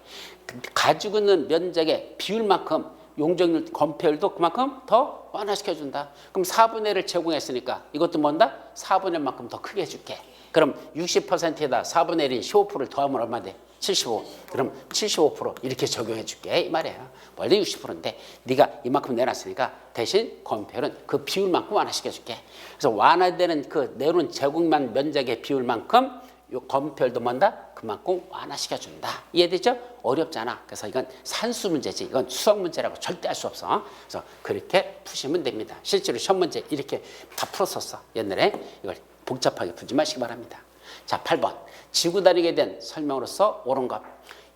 가지고 있는 면적의 비율만큼 용적률, 건폐율도 그만큼 더 완화시켜준다. 그럼 4분의 1을 제공했으니까 이것도 뭔다? 4분의 1만큼 더 크게 해줄게. 그럼 60%에다 4분의 1이 15%를 더하면 얼마 돼? 75. 그럼 75% 이렇게 적용해줄게 이 말이에요. 원래 60%인데 네가 이만큼 내놨으니까 대신 건폐율은 그 비율만큼 완화시켜줄게. 그래서 완화되는 그 내놓은 제공만 면적의 비율만큼 요 건폐율도 뭔다? 그만큼 완화시켜준다. 이해되죠? 어렵잖아. 그래서 이건 산수 문제지. 이건 수학 문제라고 절대 할 수 없어. 그래서 그렇게 푸시면 됩니다. 실제로 시험 문제 이렇게 다 풀었었어. 옛날에 이걸 복잡하게 풀지 마시기 바랍니다. 자, 8번. 지구 단위에 대한 설명으로서 옳은 것.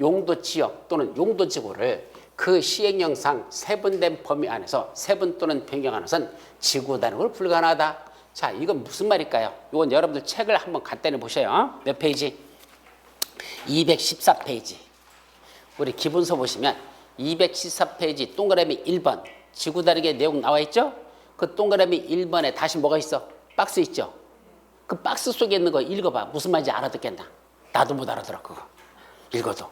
용도 지역 또는 용도 지구를 그 시행령상 세분된 범위 안에서 세분 또는 변경하는 것은 지구 단위로 불가능하다. 자, 이건 무슨 말일까요? 이건 여러분들 책을 한번 간단히 보셔요. 몇 페이지? 214페이지. 우리 기본서 보시면 214페이지 동그라미 1번 지구 다르게 내용 나와 있죠? 그 동그라미 1번에 다시 뭐가 있어? 박스 있죠? 그 박스 속에 있는 거 읽어봐. 무슨 말인지 알아듣겠나? 나도 못 알아들어 그거. 읽어도.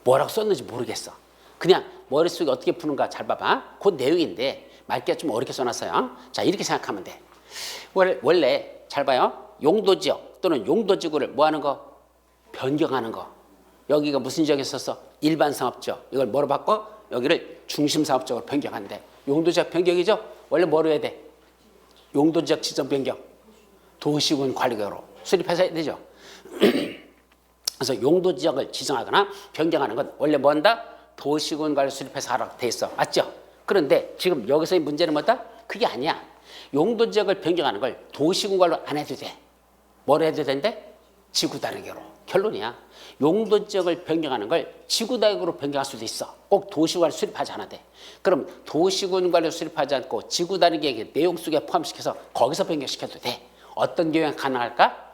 뭐라고 썼는지 모르겠어. 그냥 머릿속에 어떻게 푸는가 잘 봐봐. 그 내용인데 말귀가 좀 어렵게 써놨어요. 자, 이렇게 생각하면 돼. 원래 잘 봐요. 용도지역 또는 용도지구를 뭐 하는 거? 변경하는 거. 여기가 무슨 지역에 있었어? 일반 상업지역. 이걸 뭐로 바꿔? 여기를 중심 상업지역으로 변경한대. 용도지역 변경이죠? 원래 뭐로 해야 돼? 용도지역 지정 변경. 도시군 관리구역으로 수립해서 해야 되죠. 그래서 용도지역을 지정하거나 변경하는 건 원래 뭐 한다? 도시군 관리 수립해서 하라고 돼 있어. 맞죠? 그런데 지금 여기서의 문제는 뭐다? 그게 아니야. 용도지역을 변경하는 걸 도시군 관리로 안 해도 돼. 뭘 해도 된대? 지구단위계로. 결론이야. 용도지역을 변경하는 걸 지구단위계로 변경할 수도 있어. 꼭 도시관리 수립하지 않아도 돼. 그럼 도시군 관리 수립하지 않고 지구단위계획의 내용 속에 포함시켜서 거기서 변경시켜도 돼. 어떤 경우가 가능할까?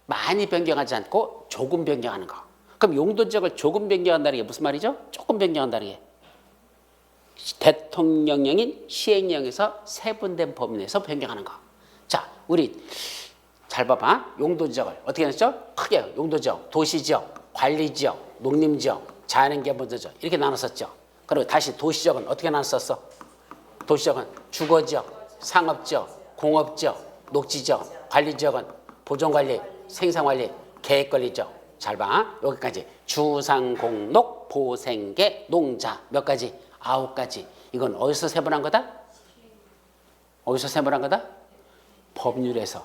많이 변경하지 않고 조금 변경하는 거. 그럼 용도지역을 조금 변경한다는 게 무슨 말이죠? 조금 변경한다는 게 대통령령인 시행령에서 세분된 범위 내에서 변경하는 거. 자, 우리 잘 봐봐. 용도지역을 어떻게 했죠? 크게 용도지역, 도시지역, 관리지역, 농림지역, 자연환경보호지역 이렇게 나눴었죠. 그리고 다시 도시지역은 어떻게 나눴었어? 도시지역은 주거지역, 상업지역, 공업지역, 녹지지역, 관리지역은 보존관리, 생산관리, 계획관리지역. 잘 봐. 여기까지 주상공록, 보생계, 농자 몇 가지? 9가지. 이건 어디서 세분한 거다? 어디서 세분한 거다? 법률에서.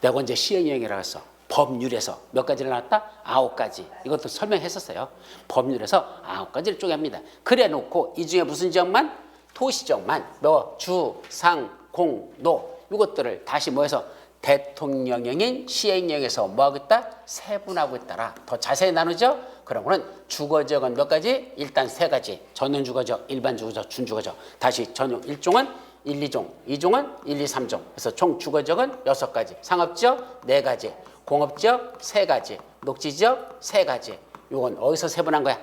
내가 이제 시행령이라고 했어. 법률에서 몇 가지를 나왔다? 9가지. 이것도 설명했었어요. 법률에서 9가지를 쪼개합니다. 그래 놓고 이 중에 무슨 지역만? 도시지역만 뭐 주, 상, 공, 노 이것들을 다시 뭐해서 대통령령인 시행령에서 뭐하고 있다? 세분하고 있다라. 더 자세히 나누죠? 그러면은 주거지역은 몇 가지? 일단 3가지. 전용 주거지역, 일반 주거지역, 준주거지역. 다시 전용 1종은 1, 2종, 2종은 1, 2, 3종. 그래서 총 주거지역은 6가지. 상업지역 4가지. 공업지역 3가지. 녹지지역 3가지. 요건 어디서 세분한 거야?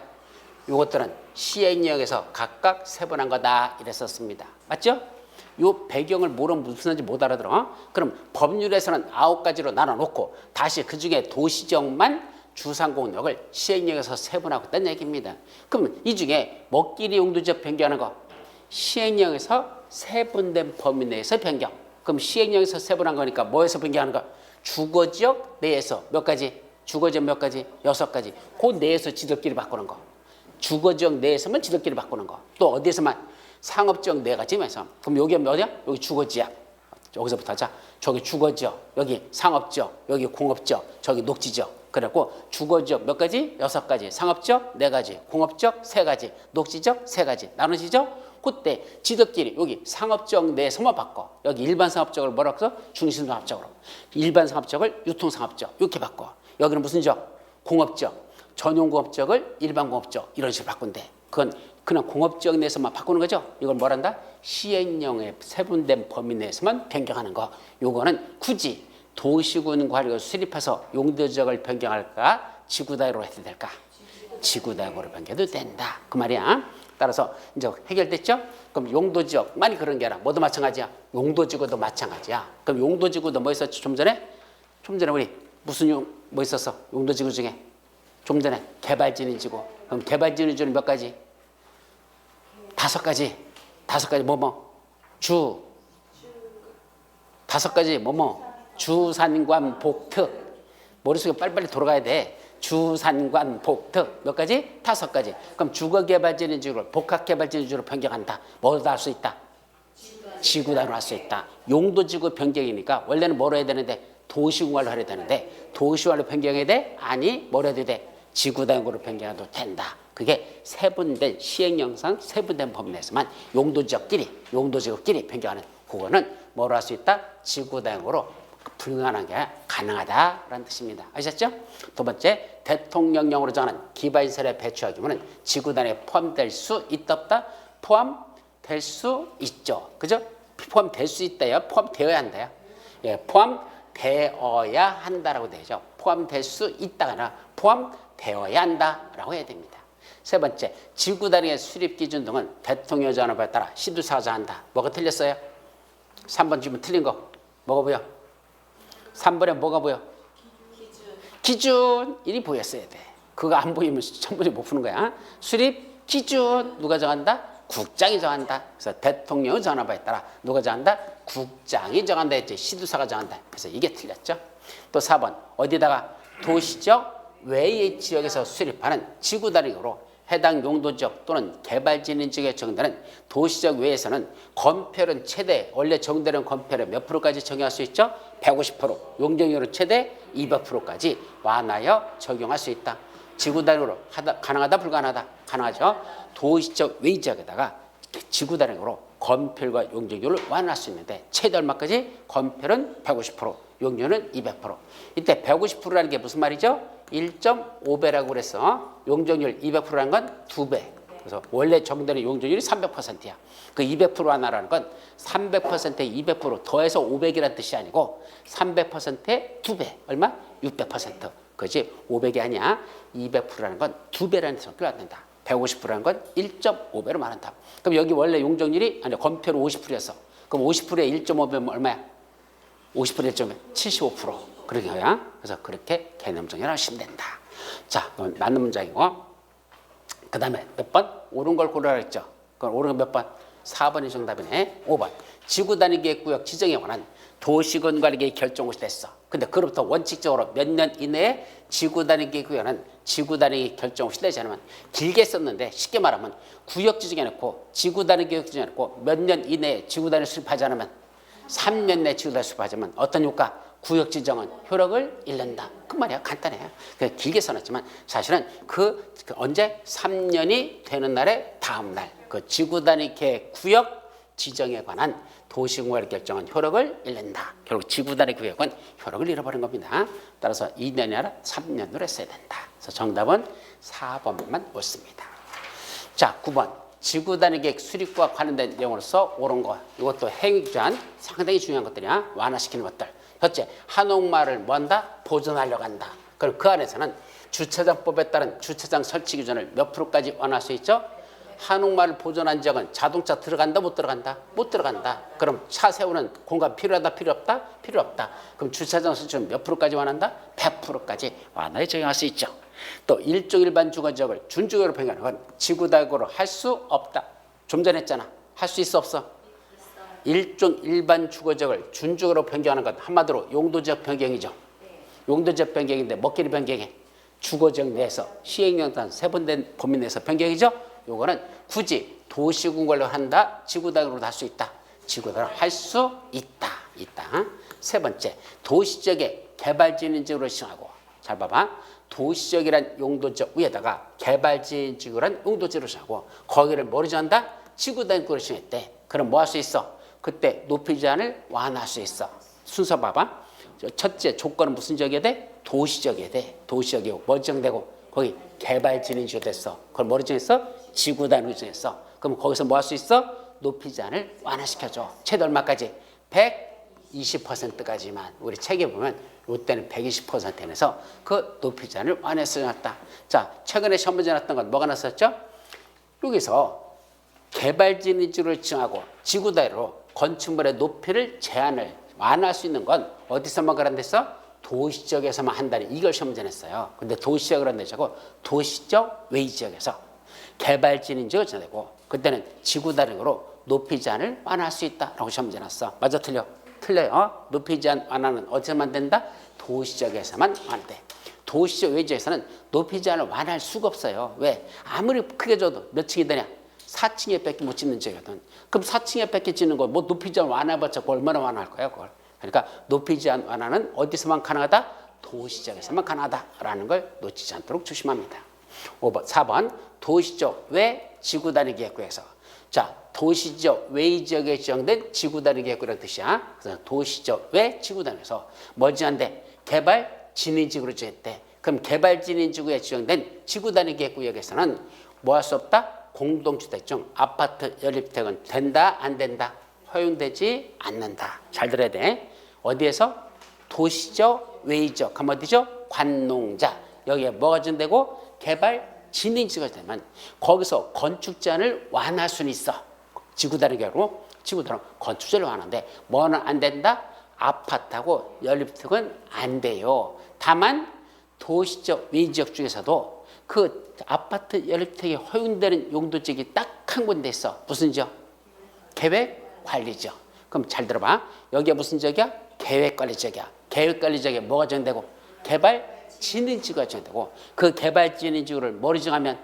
요것들은 시행령에서 각각 세분한 거다 이랬었습니다. 맞죠? 요 배경을 모르면 무슨 말인지 못 알아들어. 그럼 법률에서는 9가지로 나눠놓고 다시 그중에 도시지역만 주상공역을 시행령에서 세분하고 있다는 얘기입니다. 그럼 이 중에 먹거리 용도지역 변경하는 거 시행령에서 세분된 범위 내에서 변경. 그럼 시행령에서 세분한 거니까 뭐에서 변경하는 거? 주거지역 내에서 몇 가지? 주거지역 몇 가지? 6가지. 그 내에서 지들끼리 바꾸는 거. 주거지역 내에서만 지들끼리 바꾸는 거. 또 어디에서만? 상업지역 4가지면서. 그럼 여기 어디야? 여기 주거지역. 여기서부터 하자. 저기 주거지역, 여기 상업지역, 여기 공업지역, 저기 녹지지역. 그래갖고 주거지역 몇 가지? 6가지. 상업지역 4가지. 공업지역 3가지. 녹지지역 3가지. 나누시죠? 그때 지들끼리 여기 상업지역 내에서만 바꿔. 여기 일반 상업지역을 뭐라고 해서? 중심상업지역으로. 일반 상업지역을 유통상업지역. 이렇게 바꿔. 여기는 무슨 지역? 공업지역. 전용공업지역을 일반공업지역. 이런 식으로 바꾼대. 그건 그냥 공업지역 내에서만 바꾸는 거죠. 이걸 뭐란다? 시행령의 세분된 범위 내에서만 변경하는 거. 요거는 굳이 도시군 관리를 수립해서 용도지역을 변경할까? 지구단위로 해도 될까? 지구단위로 변경해도 된다. 그 말이야. 따라서 이제 해결됐죠? 그럼 용도지역만이 그런 게 아니라 뭐도 마찬가지야. 용도지구도 마찬가지야. 그럼 용도지구도 뭐 있었지? 좀 전에 우리 무슨 뭐 있었어? 용도지구 중에 좀 전에 개발진입지구. 그럼 개발진입지구는 몇 가지? 5가지. 5가지 주 5가지 주산관 복특. 머릿속에 빨리빨리 돌아가야 돼. 주산관 복특 몇 가지? 5가지. 그럼 주거개발진입지구를 복합개발진입지구로 변경한다. 뭐로 할 수 있다? 지구단위로 할 수 있다. 용도지구 변경이니까 원래는 뭐로 해야 되는데? 도시군관로 해야 되는데 도시관로 변경해야 돼? 아니 뭐로 해도 돼? 지구단위로 변경해도 된다. 그게 세분된 시행령상 세분된 범위 내에서만 용도지역끼리 변경하는 그거는 뭐로 할 수 있다? 지구단위로 불가능한 게 아니라 가능하다라는 뜻입니다. 아셨죠? 두 번째, 대통령령으로 정하는 기반시설의 배치와 규모는 지구 단위에 포함될 수 있다 없다? 포함될 수 있죠. 그죠? 포함될 수 있다요. 포함되어야 한다요. 예, 포함되어야 한다라고 되죠. 포함될 수 있다가 아니라 포함되어야 한다라고 해야 됩니다. 세 번째, 지구 단위의 수립 기준 등은 대통령 전압에 따라 시두사자한다. 뭐가 틀렸어요? 3번 지금 틀린 거 뭐가 보여? 3번에 뭐가 보여? 기준이 보였어야 돼. 그거 안 보이면 천번째 못 푸는 거야. 수립 기준 누가 정한다? 국장이 정한다. 그래서 대통령의 전압에 따라 누가 정한다? 국장이 정한다 했지. 시두사가 정한다. 그래서 이게 틀렸죠. 또 4번 어디다가 도시적 외의 지역에서 수립하는 지구 단위로 해당 용도 지역 또는 개발 진행 지역에 정되는 도시적 외에서는 건폐율은 최대 원래 정되는 건폐율의 몇 프로까지 적용할 수 있죠? 150%, 용적률은 최대 200%까지 완화하여 적용할 수 있다. 지구 단위로 가능하다 불가능하다? 가능하죠. 도시적 외 지역에다가 지구 단위로 건폐율과 용적률을 완화할 수 있는데 최대 얼마까지? 건폐율은 150%, 용적률은 200%. 이때 150%라는 게 무슨 말이죠? 1.5배라고 그래서 용적률 200%라는 건 2배. 그래서 원래 정되는 용적률이 300%야. 그 200% 하나라는 건 300%에 200% 더해서 500이라는 뜻이 아니고 300%에 2배. 얼마? 600%. 그지? 500이 아니야. 200%라는 건 2배라는 뜻을 갖는다. 150%라는 건 1.5배로 말한다. 그럼 여기 원래 용적률이 아니 건폐율 50%였어. 그럼 50%에 1.5배면 얼마야? 50%에 1.5배 75%. 그렇게 해야. 그래서 그렇게 개념 정의를 하시면 된다. 자, 그럼 맞는 문장이고. 그 다음에 몇 번? 옳은 걸 고르라 했죠. 그럼 옳은 건 몇 번? 4번이 정답이네. 5번. 지구 단위 계획 구역 지정에 관한 도시군 관리계획 결정 것이 됐어. 근데 그로부터 원칙적으로 몇 년 이내에 지구 단위 계획 구역은 지구 단위 결정 없이 되지 않으면 길게 썼는데 쉽게 말하면 구역 지정해놓고 지구 단위 계획 지정해놓고 몇 년 이내에 지구 단위 수립하지 않으면 3년 내에 지구 단위 수립하지 않으면 어떤 효과? 구역 지정은 효력을 잃는다. 그 말이야. 간단해요. 길게 써놨지만 사실은 그 언제 3년이 되는 날의 다음 날 그 지구 단위 계획 구역 지정에 관한 도시공간의 결정은 효력을 잃는다. 결국 지구 단위 구역은 효력을 잃어버린 겁니다. 따라서 2년이 아니라 3년으로 했어야 된다. 그래서 정답은 4번만 옳습니다. 자, 9번. 지구 단위 계획 수립과 관련된 내용으로서 옳은 거. 이것도 행위주한 상당히 중요한 것들이야. 완화시키는 것들. 첫째, 한옥마을을 뭐한다? 보존하려고 한다. 그럼 그 안에서는 주차장법에 따른 주차장 설치 기준을 몇 프로까지 완화할 수 있죠? 한옥마을을 보존한 지역은 자동차 들어간다 못 들어간다? 못 들어간다. 그럼 차 세우는 공간 필요하다 필요 없다? 필요 없다. 그럼 주차장 설치는 몇 프로까지 완화한다? 100%까지 완화에 적용할 수 있죠. 또 일종 일반 주거지역을 준주거로 변경하는 건 지구단위로 할 수 없다. 좀 전에 했잖아. 할 수 있어 없어? 일종 일반 주거지역을 준주거로 변경하는 건 한마디로 용도지역 변경이죠. 용도지역 변경인데 뭐끼리 변경해? 주거지역 내에서 시행령단 세분된 범위 내에서 변경이죠. 요거는 굳이 도시군걸로 한다. 지구단위로도 할 수 있다. 지구단위로 할 수 있다. 세 번째, 도시지역의 개발진인지구를 지정하고. 잘 봐봐. 도시지역이란 용도지역 위에다가 개발진인지구란 용도지역을 지정하고 거기를 뭐로 정한다? 지구단위구로 지정했대. 그럼 뭐 할 수 있어? 그때 높이 제한을 완화할 수 있어. 순서 봐봐. 첫째 조건은 무슨 지역이어야 돼? 도시지역이어야 돼. 도시지역이고 뭐 지정되고 거기 개발진인지구 됐어. 그걸 뭐로 정했어? 지구단위로 정했어. 그럼 거기서 뭐 할 수 있어? 높이 제한을 완화시켜줘. 최대 얼마까지? 120%까지만. 우리 책에 보면 이때는 120% 내서 그 높이 제한을 완화해서 정했다. 자, 최근에 시험 문제 났던 건 뭐가 났었죠? 여기서 개발진인지구를 지정하고 지구단위로 건축물의 높이를 제한을 완화할 수 있는 건 어디서만 그런댔어? 도시지역에서만 한다니 이걸 시험 문제 냈어요. 근데 도시지역을 안 내자고 도시적 외의 지역에서 개발진인지구를 정하고 그때는 지구단위로 높이 제한을 완화할 수 있다라고 시험 문제 냈어. 맞아 틀려? 틀려요. 높이 제한 완화는 어디서만 된다? 도시지역에서만 완화돼. 도시적 외의 지역에서는 높이 제한을 완화할 수가 없어요. 왜? 아무리 크게 줘도 몇 층이 되냐? 4층에 밖에 못 짓는 지역이거든. 그럼 4층에 밖에 짓는 거 뭐 높이 제한 완화해봤자 얼마나 완화할 거야 그걸. 그러니까 높이 제한 완화는 어디서만 가능하다? 도시지역에서만 가능하다라는 걸 놓치지 않도록 조심합니다. 5번, 4번 도시적 외 지구단위 계획구에서 자 도시적 외지역에 지정된 지구단위 계획구라는 뜻이야. 그래서 도시적 외 지구단위에서 멀쩡한데 개발 진인지구로 지정했대. 그럼 개발 진인지구에 지정된 지구단위 계획구역에서는 뭐 할 수 없다? 공동주택중 아파트 연립주택은 된다 안 된다? 허용되지 않는다. 잘 들어야 돼. 어디에서? 도시적 외지역. 그럼 어디죠? 관농자. 여기에 뭐가 지정되고 개발 진인지구가 되면 거기서 건축 제한을 완화할 수는 있어. 지구단위 계획으로 지구단위 건축 제한을 완화하는데 뭐는 안 된다? 아파트하고 연립주택은 안 돼요. 다만 도시적 외지역 중에서도 그 아파트 연립주택이 허용되는 용도지역이 딱 한 군데 있어. 무슨 지역? 계획관리지역. 그럼 잘 들어봐. 여기가 무슨 지역이야? 계획관리지역이야. 계획관리지역에 뭐가 지정되고? 개발진흥지구가 지정되고, 그 개발진흥지구를 뭐로 지정하면?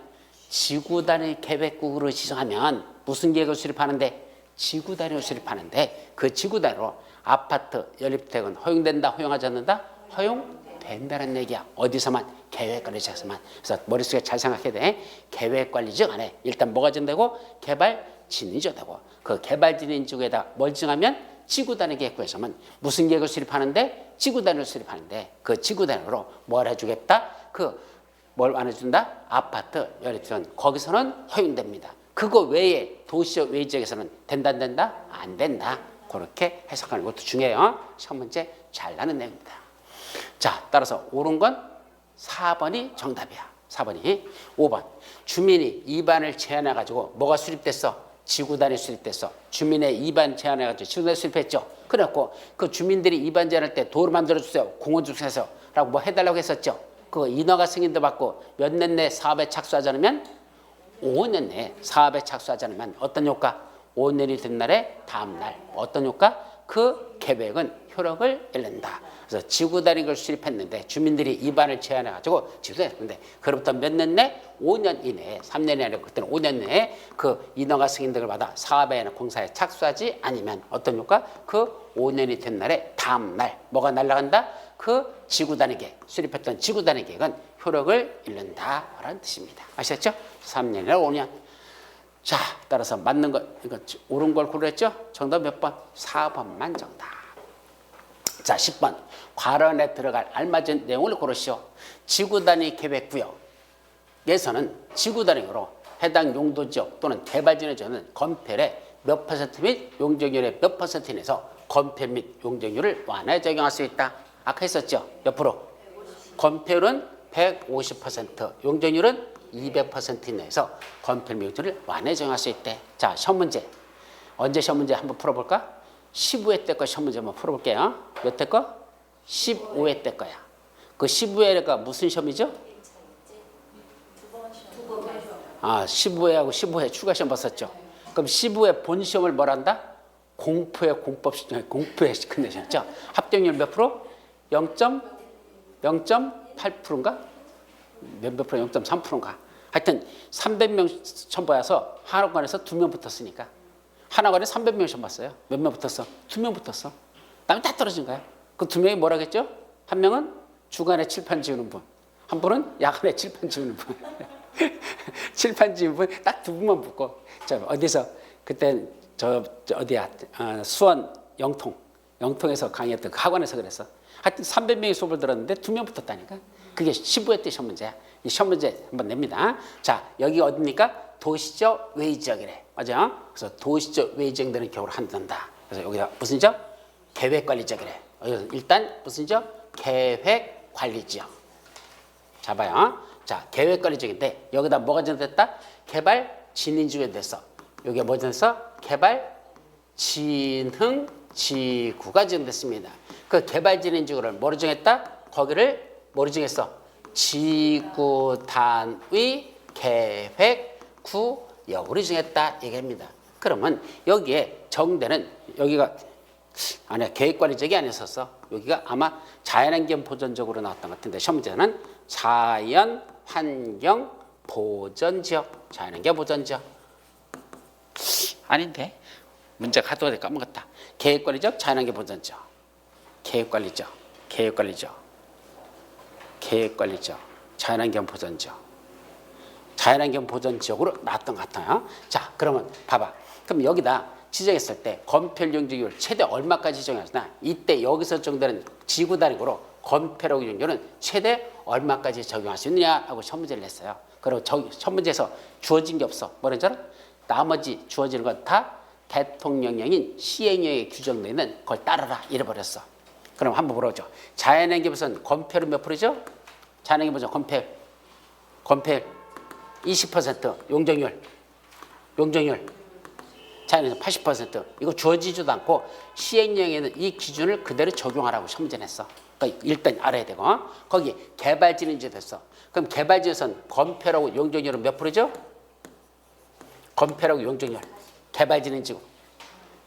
지구단위 계획구로 지정하면 무슨 계획을 수립하는데? 지구단위로 수립하는데 그 지구단위로 아파트 연립주택은 허용된다 허용하지 않는다? 허용된다는 얘기야. 어디서만? 계획관리지역에서만. 그래서 머릿속에 잘 생각해야 돼. 계획관리지역 안에 일단 뭐가 지정되고? 개발진흥지구가 되고, 그 개발진흥지구에다 뭘 지정하면? 지구단위 계획구에서만 무슨 계획을 수립하는데? 지구단위를 수립하는데 그 지구단위로 뭘 해주겠다? 뭘 안 해준다? 아파트 연립주택은 거기서는 허용됩니다. 그거 외에 도시적 외지역에서는 된다 안 된다? 안 된다. 그렇게 해석하는 것도 중요해요. 시험 문제 잘 나는 내용입니다. 자, 따라서 옳은 건 4번이 정답이야. 4번이. 5번. 주민이 입안을 제한해가지고 뭐가 수립됐어? 지구단위 수립됐어. 주민의 입안 제한해가지고 지구단위 수립했죠. 그래갖고 그 주민들이 입안 제한할 때 도로 만들어주세요. 공원 주세요. 라고 뭐 해달라고 했었죠. 그 인허가 승인도 받고 몇 년 내에 사업에 착수하지 않으면 5년 내에 사업에 착수하지 않으면 어떤 효과? 5년이 된 날에 다음 날 어떤 효과? 그 계획은 효력을 잃는다. 그래서 지구단위를 수립했는데 주민들이 입안을 제한해가지고 지구단위했는데 그로부터 몇 년 내? 5년 이내에 3년이 아니라 그때는 5년 내에 그 인허가 승인 등을 받아 사업에 공사에 착수하지 않으면 어떤 효과? 그 5년이 된 날에 다음 날 뭐가 날아간다? 그 지구단위 계획 수립했던 지구단위 계획은 효력을 잃는다라는 뜻입니다. 아시겠죠? 3년이나 5년. 자, 따라서 맞는 거, 이거 옳은 걸 고르랬죠? 정답 몇 번? 4번만 정답. 자, 10번. 괄호안에 들어갈 알맞은 내용을 고르시오. 지구단위 계획구역에서는 지구단위로 해당 용도지역 또는 개발진흥지역은 건폐율의 몇 퍼센트 및 용적률의 몇 퍼센트 내에서 건폐 및 용적률을 완화해 적용할 수 있다. 아까 했었죠? 몇 프로? 건폐율은 150%, 용적률은 200% 이내에서 건폐 및 용적률을 완화해 적용할 수 있대. 자, 시험 문제. 언제 시험 문제 한번 풀어볼까? 15회 때 거 시험 문제 한번 풀어볼게요. 몇 회 거? 15회 때 거야. 그 15회가 무슨 시험이죠? 15회하고 15회 추가 시험 봤었죠. 그럼 15회 본 시험을 뭘 한다? 공포의 공법 시험, 공포의 컨디션이죠. 합격률 몇 프로? 0.8%인가? 몇 프로? 0.3%인가? 하여튼 300명 시험 봐서 한학관에서 2명 붙었으니까. 한학관에 300명 시험 봤어요. 몇 명 붙었어? 2명 붙었어. 남이 다 떨어진 거야. 그 2명이 뭐라겠죠? 한 명은 주간에 칠판 지우는 분, 한 분은 야간에 칠판 지우는 분. 칠판 지우는 분 딱 2분만 붙고. 저 어디서 그때 저 어디야? 수원 영통에서 강의했던 그 학원에서 그랬어. 하여튼 300명이 수업을 들었는데 2명 붙었다니까. 그게 15회 때 시험 문제야. 이 시험 문제 한번 냅니다. 자, 여기 어디입니까? 도시적 외지역이래. 맞아? 그래서 도시적 외지역들은 겨울 한단다. 그래서 여기다 무슨 지역? 계획관리지역이래. 일단 무슨 지역? 계획관리지역. 잡아요. 자, 계획관리지역인데 여기다 뭐가 지정됐다? 개발진흥지구에 됐어. 여기가 뭐 지정됐어? 개발진흥지구가 지정됐습니다. 그 개발진흥지구를 뭐로 정했다? 거기를 뭐로 정했어? 지구단위 계획구역으로 정했다 얘기합니다. 그러면 여기에 정대는 여기가 아니야 계획관리지역이 아니었었어. 여기가 아마 자연환경 보전지역으로 나왔던 것 같은데 시험 문제는 자연환경 보전지역, 자연환경 보전지역 아닌데 문제가 하도 까먹었다. 계획관리지역, 자연환경 보전지역, 계획관리지역, 자연환경 보전지역. 자연환경 보전 지역으로 나왔던 것 같아요. 자, 그러면 봐봐. 그럼 여기다 지정했을 때 건폐율 용적률 최대 얼마까지 지정했으나 이때 여기서 정되는 지구 단위로 건폐율 용적률은 최대 얼마까지 적용할 수 있느냐 하고 첫 문제를 냈어요. 그리고 첫 문제에서 주어진 게 없어. 뭐라는 줄 알아? 나머지 주어지는 건 다 대통령령인 시행령에 규정되어 있는 걸 따르라 이래버렸어. 그럼 한번 물어보죠. 자연환경 보전 건폐율은 몇 프로죠? 자연환경 보전 건폐율 20%, 용적률 자연에서 80%. 이거 주어지지도 않고 시행령에는 이 기준을 그대로 적용하라고 선전했어. 그러니까 일단 알아야 되고 거기 개발진흥지도 됐어. 그럼 개발지에서는 건폐율하고 용적률은 몇 프로죠? 건폐율하고 용적률. 개발진흥지구.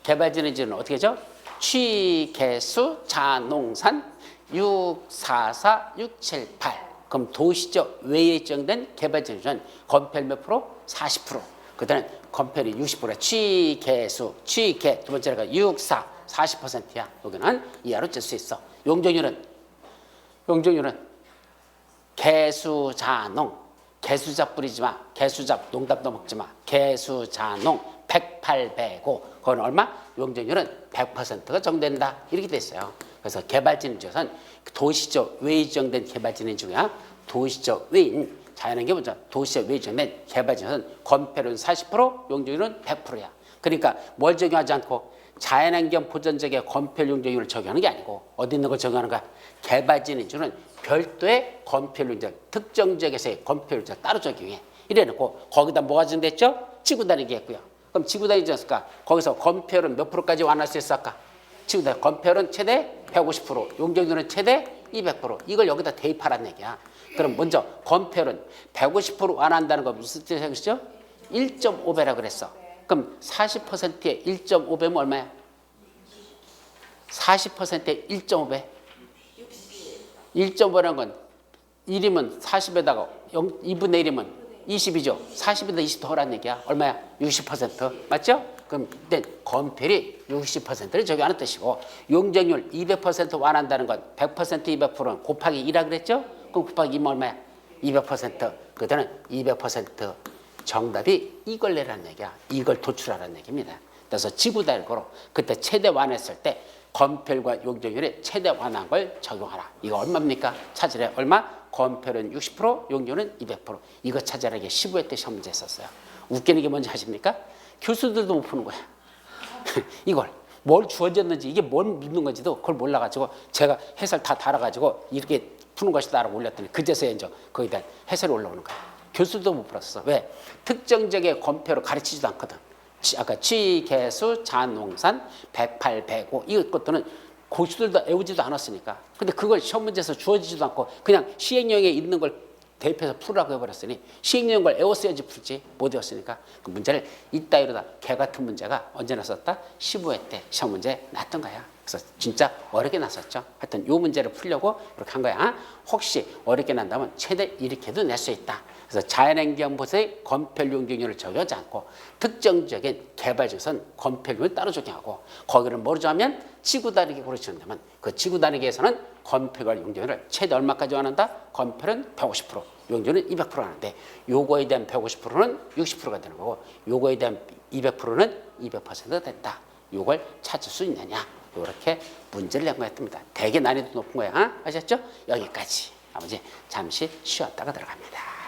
개발진흥지는 어떻게 하죠? 취, 개수, 자, 농산 6, 4, 4, 6, 7, 8. 그럼 도시적 외에 지정된 개발진흥지는 건폐율 몇 프로? 40%. 그다음에 건폐율이 60%야. 취, 개수, 취, 개. 두 번째가 6, 4, 40%야. 여기는 이하로 쓸 수 있어. 용적률은 개수, 자, 농. 개수잡 뿌리지 마. 개수잡 농담도 먹지 마. 개수, 자, 농. 108, 105. 그건 얼마? 용적률은 100%가 정된다. 이렇게 돼 있어요. 그래서 개발진흥지역은 도시적 외에 지정된 개발진흥지구야. 도시적 외인 자연환경 보전 도시적 외에 지정된 개발진흥은 건폐율은 40%, 용적률은 100%야. 그러니까 뭘 적용하지 않고 자연환경 보전지역의 건폐율 용적률을 적용하는 게 아니고 어디 있는 걸 적용하는 거야? 개발진흥지구는 별도의 건폐율 용적, 특정 지역에서의 건폐율 용적 따로 적용해. 이래놓고 거기다 뭐가 적용됐죠? 지구 단위기 했고요. 그럼 지구 단위지 않습니까? 거기서 건폐율은 몇 프로까지 완화할 수 있을까? 지구 단위 건폐율은 최대 150%, 용적률은 최대 200%. 이걸 여기다 대입하라는 얘기야. 그럼 먼저 건폐율은 150% 완화한다는 거 무슨 뜻이죠? 1.5배라 그랬어. 그럼 40%의 1.5배면 얼마야? 40%의 1.5배. 1.5라는 건 1이면 40에다가 2분의 1이면 20이죠. 40에다 20 더하라는 얘기야. 얼마야? 60%. 맞죠? 그럼 이때 건폐율이 60%를 적용하는 뜻이고 용적률 200% 완화한다는 건 100% 200%는 곱하기 2라 그랬죠? 그럼 곱하기 2면 얼마야? 200%. 그때는 200% 정답이 이걸 내라는 얘기야. 이걸 도출하라는 얘기입니다. 그래서 지구단위로 그때 최대 완화했을 때 건폐율과 용적률의 최대 완화한 걸 적용하라. 이거 얼마입니까? 찾으래. 얼마? 건폐율은 60%, 용적률은 200%. 이거 찾으라. 이게 15회 때 시험 문제 했었어요. 웃기는 게 뭔지 아십니까? 교수들도 못 푸는 거야. 이걸 뭘 주어졌는지 이게 뭘 묻는 건지도 그걸 몰라가지고 제가 해설 다 달아가지고 이렇게 푸는 것이다라고 올렸더니 그제서야 이제 거기에 대한 해설이 올라오는 거야. 교수도 못 풀었어. 왜? 특정 지역의 건폐로 가르치지도 않거든. 아까 취, 개수, 자농산, 108, 105 이것들은 고수들도 외우지도 않았으니까. 근데 그걸 시험 문제에서 주어지지도 않고 그냥 시행령에 있는 걸 대입해서 풀라고 해버렸으니 시행령 걸 외웠어야지 풀지 못 외웠으니까 그 문제를 이따위로다 개 같은 문제가 언제 났었다? 15회 때 시험 문제 났던 거야. 그래서 진짜 어렵게 났었죠. 하여튼 요 문제를 풀려고 이렇게 한 거야. 혹시 어렵게 난다면 최대 이렇게도 낼 수 있다. 그래서 자연환경 보전의 건폐율 용적률을 적용하지 않고 특정 지역엔 개발지에서는 건폐율을 따로 적용하고 거기를 뭐로 정하면 지구 다르기로 지는다면 그 지구 다르기에서는 건폐율 용적률을 최대 얼마까지 원한다? 건폐율은 150%, 용적률은 200% 하는데 요거에 대한 150%는 60%가 되는 거고 요거에 대한 200%는 200%가 된다. 요걸 찾을 수 있느냐? 이렇게 문제를 낸 거였습니다. 되게 난이도 높은 거야. 아셨죠? 여기까지. 아버지 잠시 쉬었다가 들어갑니다.